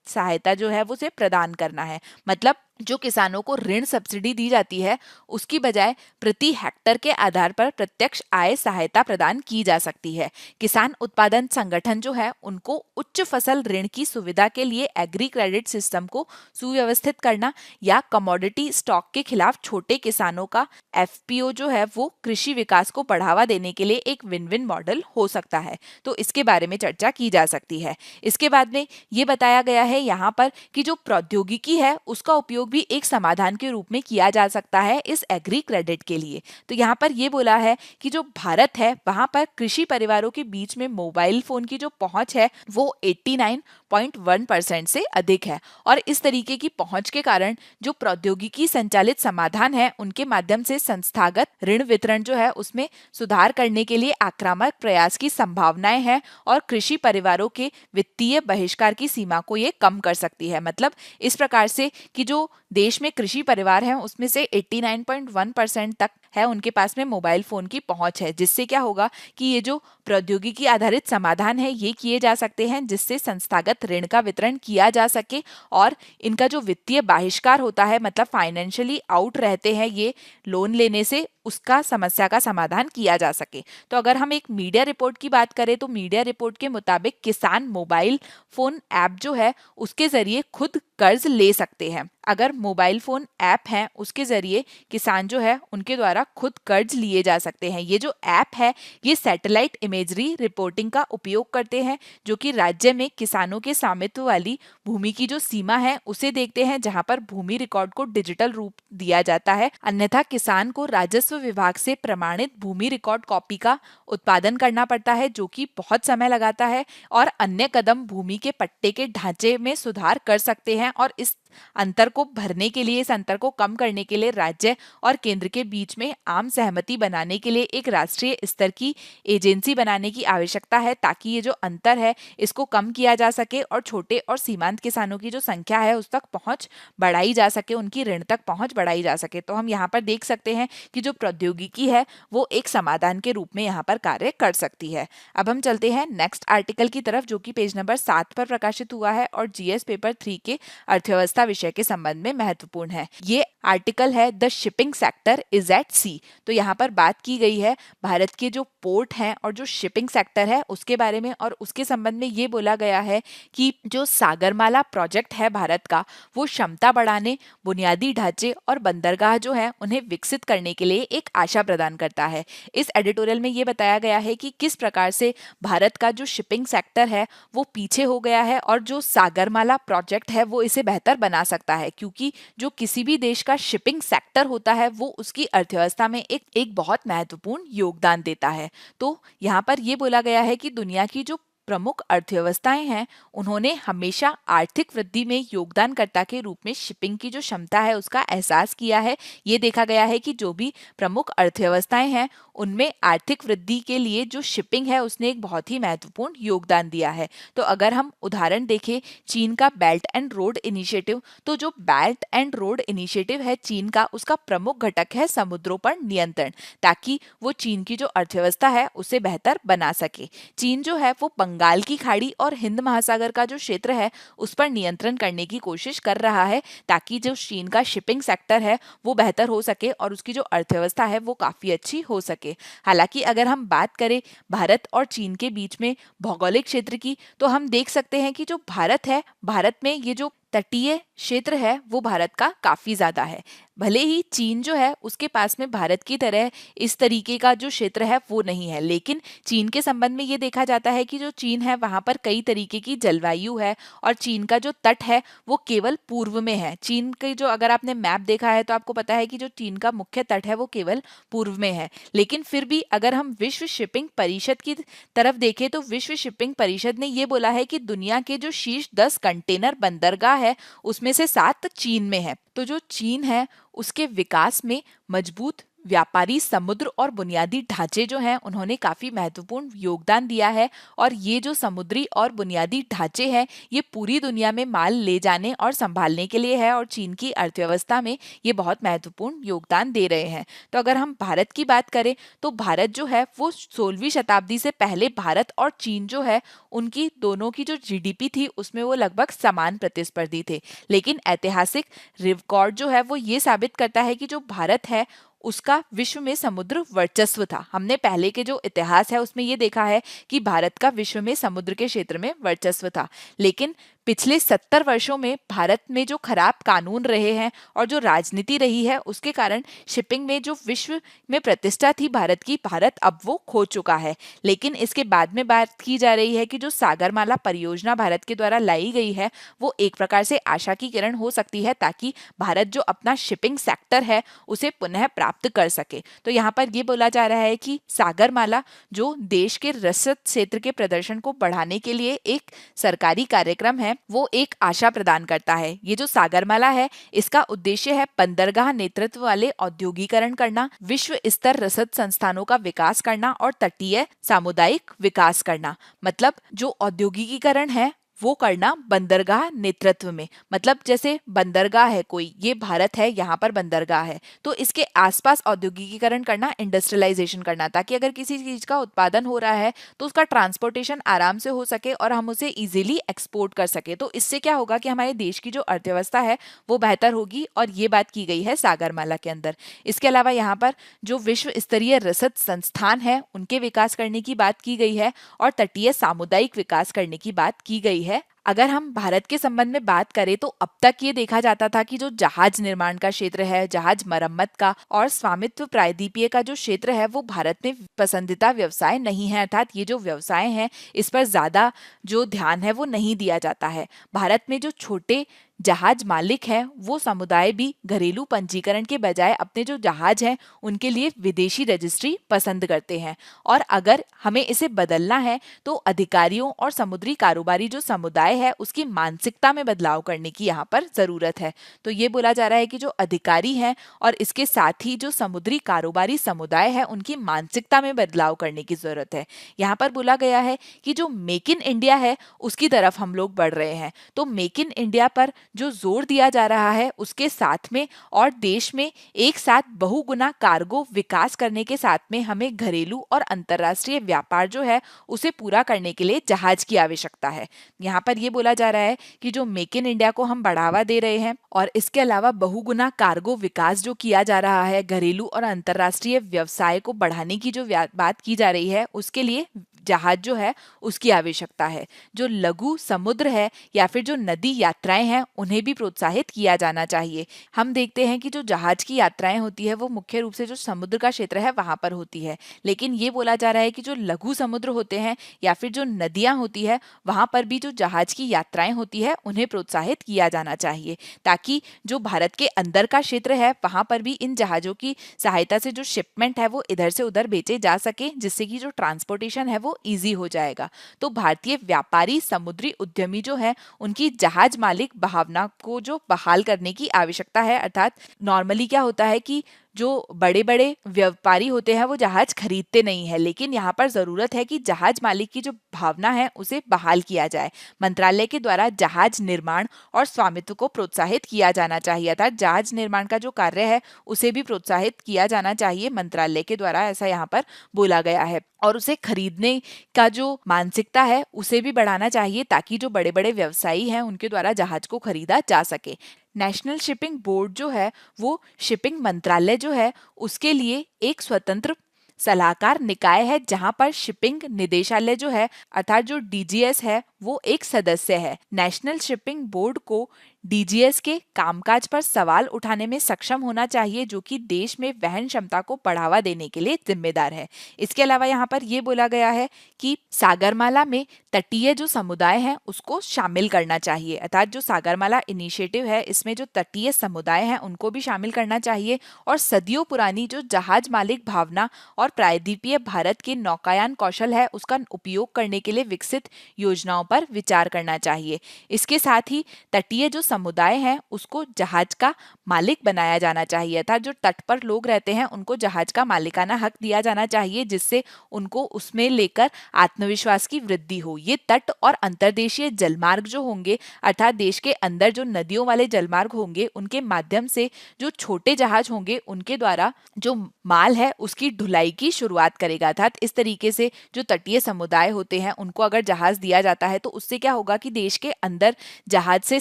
सहायता जो है वो उसे प्रदान करना है। मतलब जो किसानों को ऋण सब्सिडी दी जाती है उसकी बजाय प्रति हेक्टर के आधार पर प्रत्यक्ष आय सहायता प्रदान की जा सकती है। किसान उत्पादन संगठन जो है उनको उच्च फसल ऋण की सुविधा के लिए एग्री क्रेडिट सिस्टम को सुव्यवस्थित करना या कमोडिटी स्टॉक के खिलाफ छोटे किसानों का एफपीओ जो है वो कृषि विकास को बढ़ावा देने के लिए एक विन विन मॉडल हो सकता है। तो इसके बारे में चर्चा की जा सकती है। इसके बाद में ये बताया गया है यहाँ पर कि जो प्रौद्योगिकी है उसका उपयोग भी एक समाधान के रूप में किया जा सकता है इस एग्री क्रेडिट के लिए। तो यहाँ पर ये बोला है कि जो भारत है वहां पर कृषि परिवारों के बीच में मोबाइल फोन की जो पहुंच है वो 89.1% से अधिक है और इस तरीके की पहुंच के कारण जो प्रौद्योगिकी संचालित समाधान है उनके माध्यम से संस्थागत ऋण वितरण जो है उसमें सुधार करने के लिए आक्रामक प्रयास की संभावनाएं हैं और कृषि परिवारों के वित्तीय बहिष्कार की सीमा को ये कम कर सकती है। मतलब इस प्रकार से कि जो देश में कृषि परिवार हैं उसमें से 89.1% तक है उनके पास में मोबाइल फोन की पहुंच है, जिससे क्या होगा कि ये जो प्रौद्योगिकी आधारित समाधान है ये किए जा सकते हैं जिससे संस्थागत ऋण का वितरण किया जा सके और इनका जो वित्तीय बहिष्कार होता है मतलब फाइनेंशियली आउट रहते हैं ये लोन लेने से उसका समस्या का समाधान किया जा सके। तो अगर हम एक मीडिया रिपोर्ट की बात करें तो मीडिया रिपोर्ट के मुताबिक किसान मोबाइल फोन ऐप जो है उसके जरिए खुद कर्ज ले सकते हैं। अगर मोबाइल फोन ऐप है उसके जरिए किसान जो है उनके द्वारा खुद कर्ज लिए जा सकते हैं। ये जो ऐप है ये सैटेलाइट इमेजरी रिपोर्टिंग का उपयोग करते हैं जो कि राज्य में किसानों के स्वामित्व वाली भूमि की जो सीमा है उसे देखते हैं जहां पर भूमि रिकॉर्ड को डिजिटल रूप दिया जाता है। अन्यथा किसान को राजस्व विभाग से प्रमाणित भूमि रिकॉर्ड कॉपी का उत्पादन करना पड़ता है जो कि बहुत समय लगाता है और अन्य कदम भूमि के पट्टे के ढांचे में सुधार कर सकते हैं और इस अंतर को भरने के लिए, इस अंतर को कम करने के लिए राज्य और केंद्र के बीच में आम सहमति बनाने के लिए एक राष्ट्रीय स्तर की एजेंसी बनाने की आवश्यकता है ताकि ये जो अंतर है इसको कम किया जा सके और छोटे और सीमांत किसानों की जो संख्या है उस तक पहुंच बढ़ाई जा सके, उनकी ऋण तक पहुंच बढ़ाई जा सके। तो हम यहाँ पर देख सकते हैं कि जो प्रौद्योगिकी है वो एक समाधान के रूप में यहाँ पर कार्य कर सकती है। अब हम चलते हैं नेक्स्ट आर्टिकल की तरफ जो कि पेज नंबर 7 पर प्रकाशित हुआ है और जीएस पेपर 3 के अर्थव्यवस्था विषय के संबंध में महत्वपूर्ण है। ये आर्टिकल है the shipping sector is at sea. तो यहाँ पर बात की गई है भारत के जो पोर्ट हैं और जो शिपिंग सेक्टर है उसके बारे में और उसके संबंध में ये बोला गया है कि जो सागरमाला प्रोजेक्ट है भारत का वो क्षमता बढ़ाने, बुनियादी ढांचे और बंदरगाह जो है उन्हें विकसित करने के लिए एक आशा प्रदान करता है। इस एडिटोरियल में ये बताया गया है कि किस प्रकार से भारत का जो शिपिंग सेक्टर है वो पीछे हो गया है और जो सागरमाला प्रोजेक्ट है वो इसे बेहतर बना सकता है क्योंकि जो किसी भी देश का शिपिंग सेक्टर होता है वो उसकी अर्थव्यवस्था में एक बहुत महत्वपूर्ण योगदान देता है। तो यहाँ पर ये बोला गया है कि दुनिया की जो प्रमुख अर्थव्यवस्थाएं हैं उन्होंने हमेशा आर्थिक वृद्धि में योगदानकर्ता के रूप में शिपिंग की जो क्षमता है उसका एहसास किया है। ये देखा गया है कि जो भी प्रमुख अर्थव्यवस्थाएं हैं उनमें आर्थिक वृद्धि के लिए जो शिपिंग है उसने एक बहुत ही महत्वपूर्ण योगदान दिया है। तो अगर हम उदाहरण देखें चीन का बेल्ट एंड रोड इनिशिएटिव, तो जो बेल्ट एंड रोड इनिशिएटिव है चीन का उसका प्रमुख घटक है समुद्रों पर नियंत्रण, ताकि वो चीन की जो अर्थव्यवस्था है उसे बेहतर बना सके। चीन जो है वो बंगाल की खाड़ी और हिंद महासागर का जो क्षेत्र है उस पर नियंत्रण करने की कोशिश कर रहा है ताकि जो चीन का शिपिंग सेक्टर है वो बेहतर हो सके और उसकी जो अर्थव्यवस्था है वो काफी अच्छी हो सके। हालांकि अगर हम बात करें भारत और चीन के बीच में भौगोलिक क्षेत्र की तो हम देख सकते हैं कि जो भारत है, भारत में ये जो तटीय क्षेत्र है वो भारत का काफी ज्यादा है। भले ही चीन जो है उसके पास में भारत की तरह इस तरीके का जो क्षेत्र है वो नहीं है, लेकिन चीन के संबंध में ये देखा जाता है कि जो चीन है वहां पर कई तरीके की जलवायु है और चीन का जो तट है वो केवल पूर्व में है। चीन के जो अगर आपने मैप देखा है तो आपको पता है कि जो चीन का मुख्य तट है वो केवल पूर्व में है। लेकिन फिर भी अगर हम विश्व शिपिंग परिषद की तरफ देखें तो विश्व शिपिंग परिषद ने ये बोला है कि दुनिया के जो शीर्ष 10 कंटेनर बंदरगाह है उसमें से 7 चीन में है। तो जो चीन है उसके विकास में मजबूत व्यापारी समुद्र और बुनियादी ढांचे जो हैं उन्होंने काफी महत्वपूर्ण योगदान दिया है। और ये जो समुद्री और बुनियादी ढांचे हैं ये पूरी दुनिया में माल ले जाने और संभालने के लिए है, और चीन की अर्थव्यवस्था में ये बहुत महत्वपूर्ण योगदान दे रहे हैं। तो अगर हम भारत की बात करें तो भारत जो है वो 16वीं शताब्दी से पहले भारत और चीन जो है उनकी दोनों की जो जीडीपी थी उसमें वो लगभग समान प्रतिस्पर्धी थे। लेकिन ऐतिहासिक रिकॉर्ड जो है वो ये साबित करता है कि जो भारत है उसका विश्व में समुद्र वर्चस्व था। हमने पहले के जो इतिहास है उसमें ये देखा है कि भारत का विश्व में समुद्र के क्षेत्र में वर्चस्व था। लेकिन पिछले 70 वर्षों में भारत में जो खराब कानून रहे हैं और जो राजनीति रही है उसके कारण शिपिंग में जो विश्व में प्रतिष्ठा थी भारत की, भारत अब वो खो चुका है। लेकिन इसके बाद में बात की जा रही है कि जो सागरमाला परियोजना भारत के द्वारा लाई गई है वो एक प्रकार से आशा की किरण हो सकती है, ताकि भारत जो अपना शिपिंग सेक्टर है उसे पुनः प्राप्त कर सके। तो यहाँ पर ये बोला जा रहा है कि सागरमाला जो देश के रसद क्षेत्र के प्रदर्शन को बढ़ाने के लिए एक सरकारी कार्यक्रम है वो एक आशा प्रदान करता है। ये जो सागरमाला है इसका उद्देश्य है बंदरगाह नेतृत्व वाले औद्योगिकरण करना, विश्व स्तर रसद संस्थानों का विकास करना और तटीय सामुदायिक विकास करना। मतलब जो औद्योगिकीकरण है वो करना बंदरगाह नेतृत्व में। मतलब जैसे बंदरगाह है कोई, ये भारत है, यहाँ पर बंदरगाह है, तो इसके आसपास औद्योगिकीकरण करना, इंडस्ट्रियलाइजेशन करना, ताकि अगर किसी चीज का उत्पादन हो रहा है तो उसका ट्रांसपोर्टेशन आराम से हो सके और हम उसे इजीली एक्सपोर्ट कर सके। तो इससे क्या होगा कि हमारे देश की जो अर्थव्यवस्था है वो बेहतर होगी, और ये बात की गई है सागरमाला के अंदर। इसके अलावा यहाँ पर जो विश्व स्तरीय रसद संस्थान है उनके विकास करने की बात की गई है और तटीय सामुदायिक विकास करने की बात की गई है। अगर हम भारत के संबंध में बात करें तो अब तक ये देखा जाता था कि जो जहाज निर्माण का क्षेत्र है, जहाज मरम्मत का और स्वामित्व प्रायद्वीपीय का जो क्षेत्र है वो भारत में पसंदीदा व्यवसाय नहीं है। अर्थात ये जो व्यवसाय हैं इस पर ज्यादा जो ध्यान है वो नहीं दिया जाता है। भारत में जो छोटे जहाज मालिक हैं वो समुदाय भी घरेलू पंजीकरण के बजाय अपने जो जहाज हैं उनके लिए विदेशी रजिस्ट्री पसंद करते हैं। और अगर हमें इसे बदलना है तो अधिकारियों और समुद्री कारोबारी जो समुदाय है उसकी मानसिकता में बदलाव करने की यहाँ पर जरूरत है। तो ये बोला जा रहा है कि जो अधिकारी हैं और इसके साथ ही जो समुद्री कारोबारी समुदाय है उनकी मानसिकता में बदलाव करने की जरूरत है। यहाँ पर बोला गया है कि जो मेक इन इंडिया है उसकी तरफ हम लोग बढ़ रहे हैं। तो मेक इन इंडिया पर जो जोर दिया जा रहा है उसके साथ में और देश में एक साथ बहुगुना कार्गो विकास करने के साथ में हमें घरेलू और अंतर्राष्ट्रीय व्यापार जो है उसे पूरा करने के लिए जहाज की आवश्यकता है। यहाँ पर यह बोला जा रहा है कि जो मेक इन इंडिया को हम बढ़ावा दे रहे हैं और इसके अलावा बहुगुना कार्गो विकास जो किया जा रहा है, घरेलू और अंतर्राष्ट्रीय व्यवसाय को बढ़ाने की जो बात की जा रही है उसके लिए जहाज जो है उसकी आवश्यकता है। जो लघु समुद्र है या फिर जो नदी यात्राएं हैं उन्हें भी प्रोत्साहित किया जाना चाहिए। हम देखते हैं कि जो जहाज की यात्राएं होती है वो मुख्य रूप से जो समुद्र का क्षेत्र है वहां पर होती है, लेकिन ये बोला जा रहा है कि जो लघु समुद्र होते हैं या फिर जो नदियां होती है वहां पर भी जो जहाज की यात्राएं होती है उन्हें प्रोत्साहित किया जाना चाहिए, ताकि जो भारत के अंदर का क्षेत्र है वहां पर भी इन जहाजों की सहायता से जो शिपमेंट है वो इधर से उधर बेचे जा सके, जिससे कि जो ट्रांसपोर्टेशन है वो इजी हो जाएगा। तो भारतीय व्यापारी समुद्री उद्यमी जो है उनकी जहाज मालिक भावना को जो बहाल करने की आवश्यकता है। अर्थात नॉर्मली क्या होता है कि जो बड़े बड़े व्यापारी होते हैं वो जहाज खरीदते नहीं है, लेकिन यहाँ पर जरूरत है कि जहाज मालिक की जो भावना है उसे बहाल किया जाए। मंत्रालय के द्वारा जहाज निर्माण और स्वामित्व को प्रोत्साहित किया जाना चाहिए। अर्थात जहाज निर्माण का जो कार्य है उसे भी प्रोत्साहित किया जाना चाहिए मंत्रालय के द्वारा, ऐसा यहाँ पर बोला गया है। और उसे खरीदने का जो मानसिकता है उसे भी बढ़ाना चाहिए, ताकि जो बड़े बड़े व्यवसायी हैं उनके द्वारा जहाज को खरीदा जा सके। नेशनल शिपिंग बोर्ड जो है वो शिपिंग मंत्रालय जो है उसके लिए एक स्वतंत्र सलाहकार निकाय है, जहां पर शिपिंग निदेशालय जो है अर्थात जो डीजीएस है वो एक सदस्य है। नेशनल शिपिंग बोर्ड को डीजीएस के कामकाज पर सवाल उठाने में सक्षम होना चाहिए, जो कि देश में वहन क्षमता को बढ़ावा देने के लिए जिम्मेदार है। इसके अलावा यहाँ पर यह बोला गया है कि सागरमाला में तटीय जो समुदाय है उसको शामिल करना चाहिए। अर्थात जो सागरमाला इनिशिएटिव है इसमें जो तटीय समुदाय हैं उनको भी शामिल करना चाहिए, और सदियों पुरानी जो जहाज मालिक भावना और प्रायद्वीपीय भारत के नौकायान कौशल है उसका उपयोग करने के लिए विकसित योजनाओं पर विचार करना चाहिए। इसके साथ ही तटीय जो समुदाय है उसको जहाज का मालिक बनाया जाना चाहिए था। जो तट पर लोग रहते हैं उनको जहाज का मालिकाना हक दिया जाना चाहिए, जिससे उनको उसमें लेकर आत्मविश्वास की वृद्धि हो। ये तट और अंतर्देशीय जलमार्ग जो होंगे, अर्थात देश के अंदर जो नदियों वाले जलमार्ग होंगे, उनके माध्यम से जो छोटे जहाज होंगे उनके द्वारा जो माल है उसकी ढुलाई की शुरुआत करेगा। अर्थात इस तरीके से जो तटीय समुदाय होते हैं उनको अगर जहाज दिया जाता है तो उससे क्या होगा कि देश के अंदर जहाज से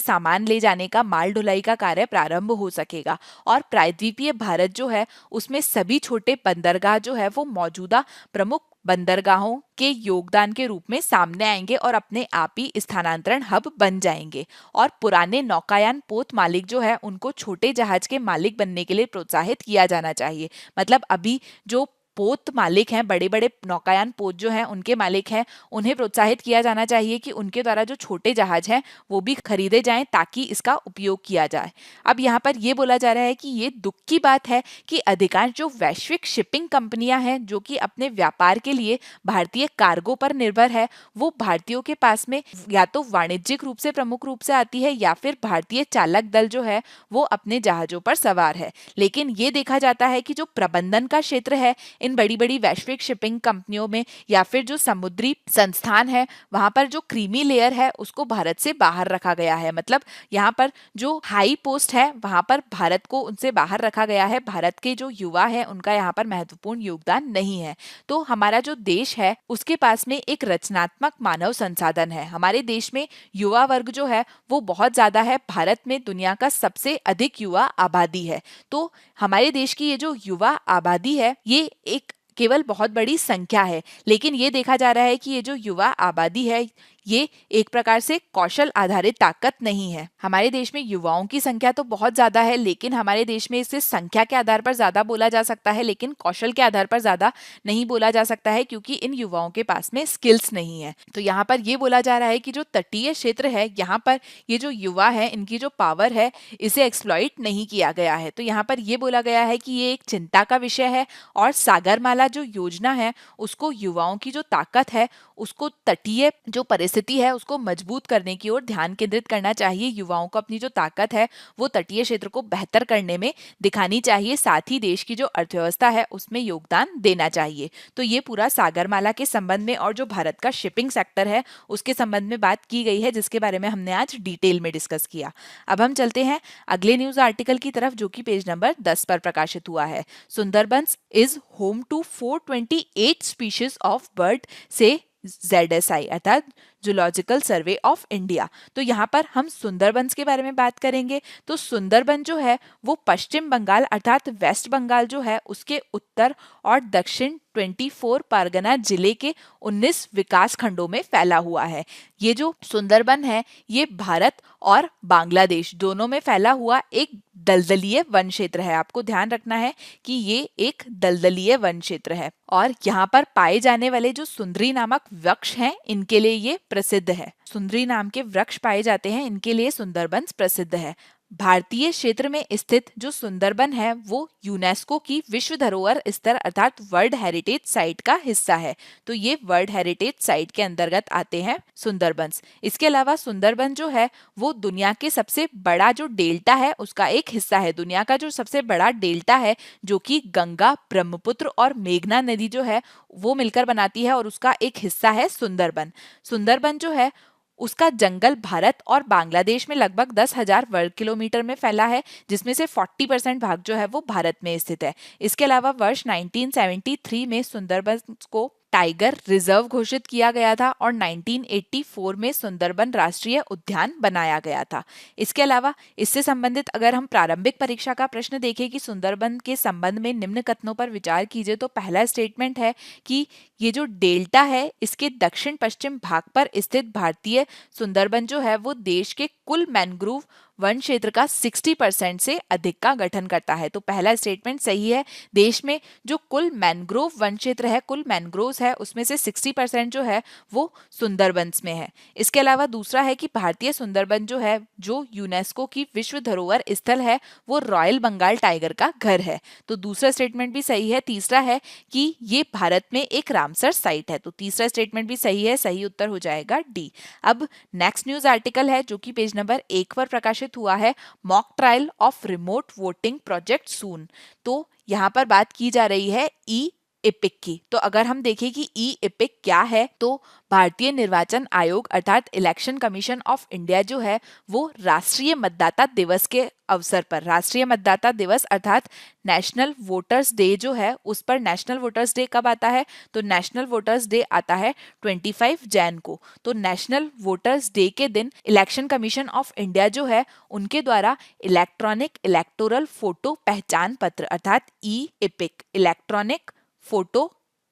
सामान ले जाने का, माल ढुलाई का कार्य प्रारंभ हो सकेगा। और प्रायद्वीपीय भारत जो है उसमें सभी छोटे बंदरगाह जो है वो मौजूदा प्रमुख बंदरगाहों के योगदान के रूप में सामने आएंगे और अपने आप ही स्थानांतरण हब बन जाएंगे। और पुराने नौकायान पोत मालिक जो है उनको छोटे जहाज के मालिक बनने के लिए प्रोत्साहित किया जाना चाहिए। मतलब अभी जो पोत मालिक हैं, बड़े बड़े नौकायान पोत जो हैं उनके मालिक हैं, उन्हें प्रोत्साहित किया जाना चाहिए कि उनके द्वारा जो छोटे जहाज हैं वो भी खरीदे जाएं ताकि इसका उपयोग किया जाए। अब यहाँ पर ये बोला जा रहा है कि ये दुख की बात है कि अधिकांश जो वैश्विक शिपिंग कंपनियां हैं जो कि अपने व्यापार के लिए भारतीय कार्गो पर निर्भर है, वो भारतीयों के पास में या तो वाणिज्यिक रूप से प्रमुख रूप से आती है या फिर भारतीय चालक दल जो है वो अपने जहाजों पर सवार है। लेकिन ये देखा जाता है कि जो प्रबंधन का क्षेत्र है इन बड़ी बड़ी वैश्विक शिपिंग कंपनियों में या फिर जो समुद्री संस्थान है वहां पर जो क्रीमी लेयर है उसको भारत से बाहर रखा गया है। मतलब यहाँ पर जो हाई पोस्ट है वहां पर भारत को उनसे बाहर रखा गया है। भारत के जो युवा है उनका यहाँ पर महत्वपूर्ण योगदान नहीं है। तो हमारा जो देश है उसके पास में एक रचनात्मक मानव संसाधन है। हमारे देश में युवा वर्ग जो है वो बहुत ज्यादा है। भारत में दुनिया का सबसे अधिक युवा आबादी है। तो हमारे देश की ये जो युवा आबादी है ये एक केवल बहुत बड़ी संख्या है, लेकिन ये देखा जा रहा है कि ये जो युवा आबादी है ये एक प्रकार से कौशल आधारित ताकत नहीं है। हमारे देश में युवाओं की संख्या तो बहुत ज्यादा है, लेकिन हमारे देश में इसे संख्या के आधार पर ज्यादा बोला जा सकता है लेकिन कौशल के आधार पर ज्यादा नहीं बोला जा सकता है, क्योंकि इन युवाओं के पास में स्किल्स नहीं है। तो यहाँ पर ये बोला जा रहा है कि जो तटीय क्षेत्र है यहाँ पर ये जो युवा है इनकी जो पावर है इसे एक्सप्लॉइट नहीं किया गया है। तो यहाँ पर ये बोला गया है कि ये एक चिंता का विषय है और सागरमाला जो योजना है उसको युवाओं की जो ताकत है उसको तटीय जो परिस्थिति है उसको मजबूत करने की ओर ध्यान केंद्रित करना चाहिए। युवाओं को अपनी जो ताकत है वो तटीय क्षेत्र को बेहतर करने में दिखानी चाहिए, साथ ही देश की जो अर्थव्यवस्था है उसमें योगदान देना चाहिए। तो ये पूरा सागरमाला के संबंध में और जो भारत का शिपिंग सेक्टर है उसके संबंध में बात की गई है, जिसके बारे में हमने आज डिटेल में डिस्कस किया। अब हम चलते हैं अगले न्यूज आर्टिकल की तरफ जो कि पेज नंबर 10 पर प्रकाशित हुआ है। Sundarbans is home to 428 species of bird से ZSI अर्थात जूलॉजिकल सर्वे ऑफ इंडिया। तो यहाँ पर हम सुंदरबंस के बारे में बात करेंगे। तो सुंदरबन जो है वो पश्चिम बंगाल अर्थात वेस्ट बंगाल जो है उसके उत्तर और दक्षिण 24 परगना जिले के 19 विकास खंडों में फैला हुआ है। ये जो सुंदरबन है ये भारत और बांग्लादेश दोनों में फैला हुआ एक दलदलीय वन क्षेत्र है। आपको ध्यान रखना है कि ये एक दलदलीय वन क्षेत्र है और यहाँ पर पाए जाने वाले जो सुंदरी नामक वृक्ष हैं इनके लिए ये प्रसिद्ध है। सुंदरी नाम के वृक्ष पाए जाते हैं, इनके लिए सुंदरबंस प्रसिद्ध है। भारतीय क्षेत्र में स्थित जो सुंदरबन है वो यूनेस्को की विश्व धरोहर स्थल अर्थात वर्ल्ड हेरिटेज साइट का हिस्सा है। तो ये वर्ल्ड हेरिटेज साइट के अंतर्गत आते हैं सुंदरबंस। इसके अलावा सुंदरबन जो है वो दुनिया के सबसे बड़ा जो डेल्टा है उसका एक हिस्सा है। दुनिया का जो सबसे बड़ा डेल्टा है जो कि गंगा, ब्रह्मपुत्र और मेघना नदी जो है वो मिलकर बनाती है और उसका एक हिस्सा है सुंदरबन। सुंदरबन जो है उसका जंगल भारत और बांग्लादेश में लगभग 10,000 वर्ग किलोमीटर में फैला है, जिसमें से 40% भाग जो है वो भारत में स्थित है। इसके अलावा वर्ष 1973 में सुंदरबन को टाइगर रिजर्व घोषित किया गया था और 1984 में सुंदरबन राष्ट्रीय उद्यान बनाया गया था। इसके अलावा इससे संबंधित अगर हम प्रारंभिक परीक्षा का प्रश्न देखें कि सुंदरबन के संबंध में निम्न कथनों पर विचार कीजिए, तो पहला स्टेटमेंट है कि ये जो डेल्टा है इसके दक्षिण पश्चिम भाग पर स्थित भारतीय सुंदरबन जो है वो देश के कुल मैंग्रोव वन क्षेत्र का 60% से अधिक का गठन करता है। तो पहला स्टेटमेंट सही है। देश में जो कुल मैंग्रोव वन क्षेत्र है, कुल मैंग्रोव्स है, उसमें से 60% जो है वो सुंदरबंस में है। इसके अलावा दूसरा है कि भारतीय सुंदरबन जो है जो यूनेस्को की विश्व धरोहर स्थल है वो रॉयल बंगाल टाइगर का घर है। तो दूसरा स्टेटमेंट भी सही है। तीसरा है कि ये भारत में एक रामसर साइट है। तो तीसरा स्टेटमेंट भी सही है। सही उत्तर हो जाएगा डी। अब नेक्स्ट न्यूज आर्टिकल है जो कि पेज नंबर 1 पर प्रकाशित प्रकाशित हुआ है mock trial of remote voting project soon. तो यहाँ पर बात की जा रही है ई एपिक की। तो अगर हम देखें कि ई एपिक क्या है, तो भारतीय निर्वाचन आयोग अर्थात इलेक्शन कमीशन ऑफ इंडिया जो है वो राष्ट्रीय मतदाता दिवस के अवसर पर, राष्ट्रीय मतदाता दिवस अर्थात नेशनल वोटर्स डे जो है उस पर, नेशनल वोटर्स डे कब आता है, तो नेशनल वोटर्स डे आता है 25 जैन को। तो नेशनल वोटर्स डे के दिन इलेक्शन कमीशन ऑफ इंडिया जो है उनके द्वारा इलेक्ट्रॉनिक इलेक्टोरल फोटो पहचान पत्र अर्थात e EPIC, electronic photo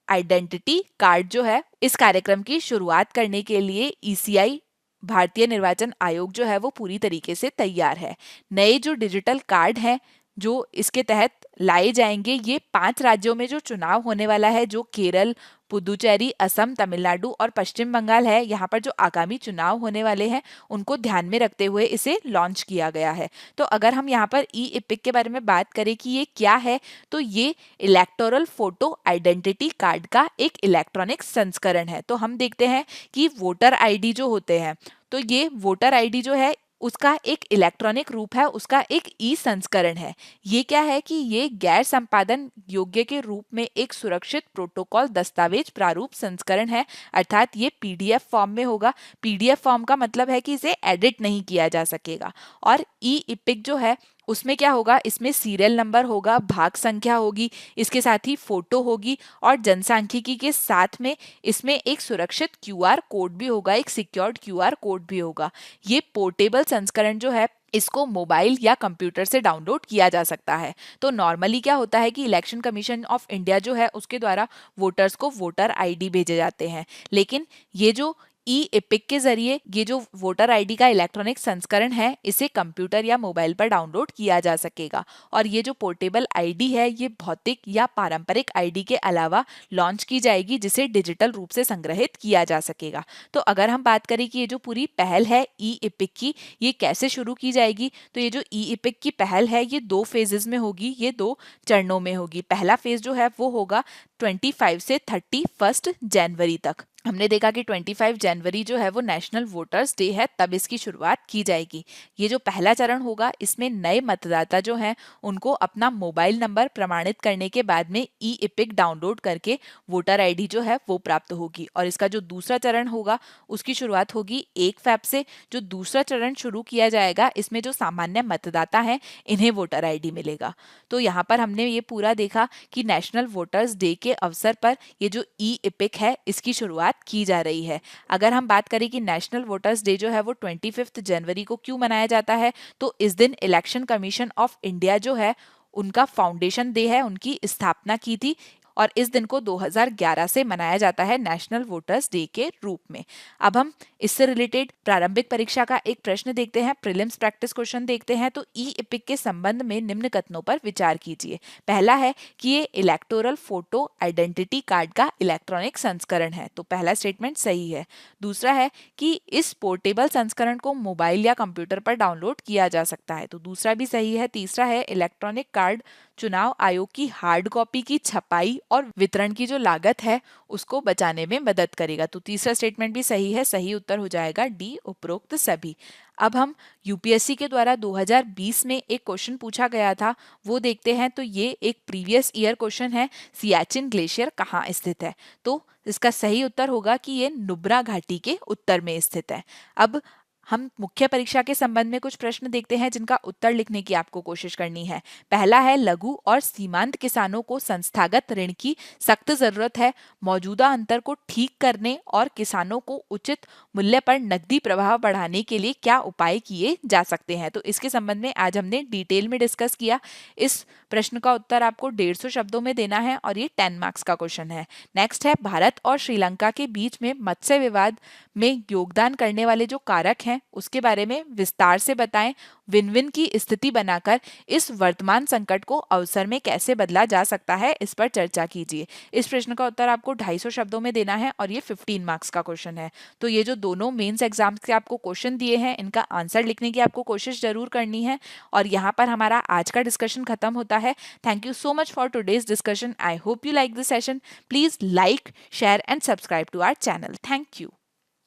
identity card जो है, इस कार्यक्रम की शुरुआत करने के लिए ईसीआई भारतीय निर्वाचन आयोग जो है वो पूरी तरीके से तैयार है। नए जो डिजिटल कार्ड हैं जो इसके तहत लाए जाएंगे, ये 5 राज्यों में जो चुनाव होने वाला है, जो केरल, पुदुचेरी, असम, तमिलनाडु और पश्चिम बंगाल है, यहाँ पर जो आगामी चुनाव होने वाले हैं उनको ध्यान में रखते हुए इसे लॉन्च किया गया है। तो अगर हम यहाँ पर ई एपिक के बारे में बात करें कि ये क्या है, तो ये इलेक्टोरल फोटो आइडेंटिटी कार्ड का एक इलेक्ट्रॉनिक संस्करण है। तो हम देखते हैं कि वोटर आईडी जो होते हैं, तो ये वोटर आईडी जो है उसका एक इलेक्ट्रॉनिक रूप है, उसका एक ई संस्करण है। ये क्या है कि ये गैर संपादन योग्य के रूप में एक सुरक्षित प्रोटोकॉल दस्तावेज प्रारूप संस्करण है, अर्थात ये पीडीएफ फॉर्म में होगा। पीडीएफ फॉर्म का मतलब है कि इसे एडिट नहीं किया जा सकेगा। और ई इपिक जो है उसमें क्या होगा, इसमें सीरियल नंबर होगा, भाग संख्या होगी, इसके साथ ही फोटो होगी और जनसांख्यिकी के साथ में इसमें एक सुरक्षित क्यूआर कोड भी होगा, एक सिक्योर्ड क्यूआर कोड भी होगा। ये पोर्टेबल संस्करण जो है इसको मोबाइल या कंप्यूटर से डाउनलोड किया जा सकता है। तो नॉर्मली क्या होता है कि इलेक्शन कमीशन ऑफ इंडिया जो है उसके द्वारा वोटर्स को वोटर आईडी भेजे जाते हैं, लेकिन ये जो ई एपिक के जरिए ये जो वोटर आईडी का इलेक्ट्रॉनिक संस्करण है इसे कंप्यूटर या मोबाइल पर डाउनलोड किया जा सकेगा। और ये जो पोर्टेबल आईडी है ये भौतिक या पारंपरिक आईडी के अलावा लॉन्च की जाएगी, जिसे डिजिटल रूप से संग्रहित किया जा सकेगा। तो अगर हम बात करें कि ये जो पूरी पहल है ई एपिक की, ये कैसे शुरू की जाएगी, तो ये जो ई एपिक की पहल है ये 2 फेजेस में होगी, ये 2 चरणों में होगी। पहला फेज जो है वो होगा 25 से 31 जनवरी तक। हमने देखा कि 25 जनवरी जो है वो नेशनल वोटर्स डे है, तब इसकी शुरुआत की जाएगी। ये जो पहला चरण होगा इसमें नए मतदाता जो हैं उनको अपना मोबाइल नंबर प्रमाणित करने के बाद में ई एपिक डाउनलोड करके वोटर आईडी जो है वो प्राप्त होगी। और इसका जो दूसरा चरण होगा उसकी शुरुआत होगी 1 फरवरी से। जो दूसरा चरण शुरू किया जाएगा इसमें जो सामान्य मतदाता हैं इन्हें वोटर आईडी मिलेगा। तो यहाँ पर हमने ये पूरा देखा कि नेशनल वोटर्स डे के अवसर पर ये जो ई एपिक है इसकी शुरुआत की जा रही है। अगर हम बात करें कि नेशनल वोटर्स डे जो है वो 25 जनवरी को क्यों मनाया जाता है, तो इस दिन इलेक्शन कमीशन ऑफ इंडिया जो है उनका फाउंडेशन डे है, उनकी स्थापना की थी और इस दिन को 2011 से मनाया जाता है नेशनल वोटर्स डे के रूप में। अब हम इससे रिलेटेड प्रारंभिक परीक्षा का एक प्रश्न देखते हैं, प्रीलिम्स प्रैक्टिस क्वेश्चन देखते हैं। तो ई एपिक के संबंध में निम्न कथनों पर विचार कीजिए। पहला है कि ये इलेक्टोरल फोटो आइडेंटिटी कार्ड का इलेक्ट्रॉनिक संस्करण है, तो पहला स्टेटमेंट सही है। दूसरा है कि इस पोर्टेबल संस्करण को मोबाइल या कंप्यूटर पर डाउनलोड किया जा सकता है, तो दूसरा भी सही है। तीसरा है इलेक्ट्रॉनिक कार्ड चुनाव आयोग की हार्ड कॉपी की छपाई और वितरण की जो लागत है उसको बचाने में मदद करेगा, तो तीसरा स्टेटमेंट भी सही है। सही उत्तर हो जाएगा डी, उपरोक्त सभी। अब हम यूपीएससी के द्वारा 2020 में एक क्वेश्चन पूछा गया था वो देखते हैं। तो ये एक प्रीवियस ईयर क्वेश्चन है, सियाचिन ग्लेशियर कहाँ स्थित है, तो इसका सही उत्तर होगा कि ये नुब्रा घाटी के उत्तर में स्थित है। अब हम मुख्य परीक्षा के संबंध में कुछ प्रश्न देखते हैं जिनका उत्तर लिखने की आपको कोशिश करनी है। पहला है लघु और सीमांत किसानों को संस्थागत ऋण की सख्त जरूरत है, मौजूदा अंतर को ठीक करने और किसानों को उचित मूल्य पर नकदी प्रवाह बढ़ाने के लिए क्या उपाय किए जा सकते हैं। तो इसके संबंध में आज हमने डिटेल में डिस्कस किया। इस प्रश्न का उत्तर आपको 150 शब्दों में देना है और ये 10 मार्क्स का क्वेश्चन है। नेक्स्ट है भारत और श्रीलंका के बीच में मत्स्य विवाद में योगदान करने वाले जो कारक हैं उसके बारे में विस्तार से बताएं। विन विन की स्थिति बनाकर इस वर्तमान संकट को अवसर में कैसे बदला जा सकता है, इस पर चर्चा कीजिए। इस प्रश्न का उत्तर आपको 250 शब्दों में देना है और ये 15 मार्क्स का क्वेश्चन है। तो ये जो दोनों मेंस एग्जाम्स के आपको क्वेश्चन दिए हैं इनका आंसर लिखने की आपको कोशिश जरूर करनी है। और यहाँ पर हमारा आज का डिस्कशन खत्म होता है। Thank you so much for today's discussion. I hope you like this session. Please like, share and subscribe to our channel. Thank you.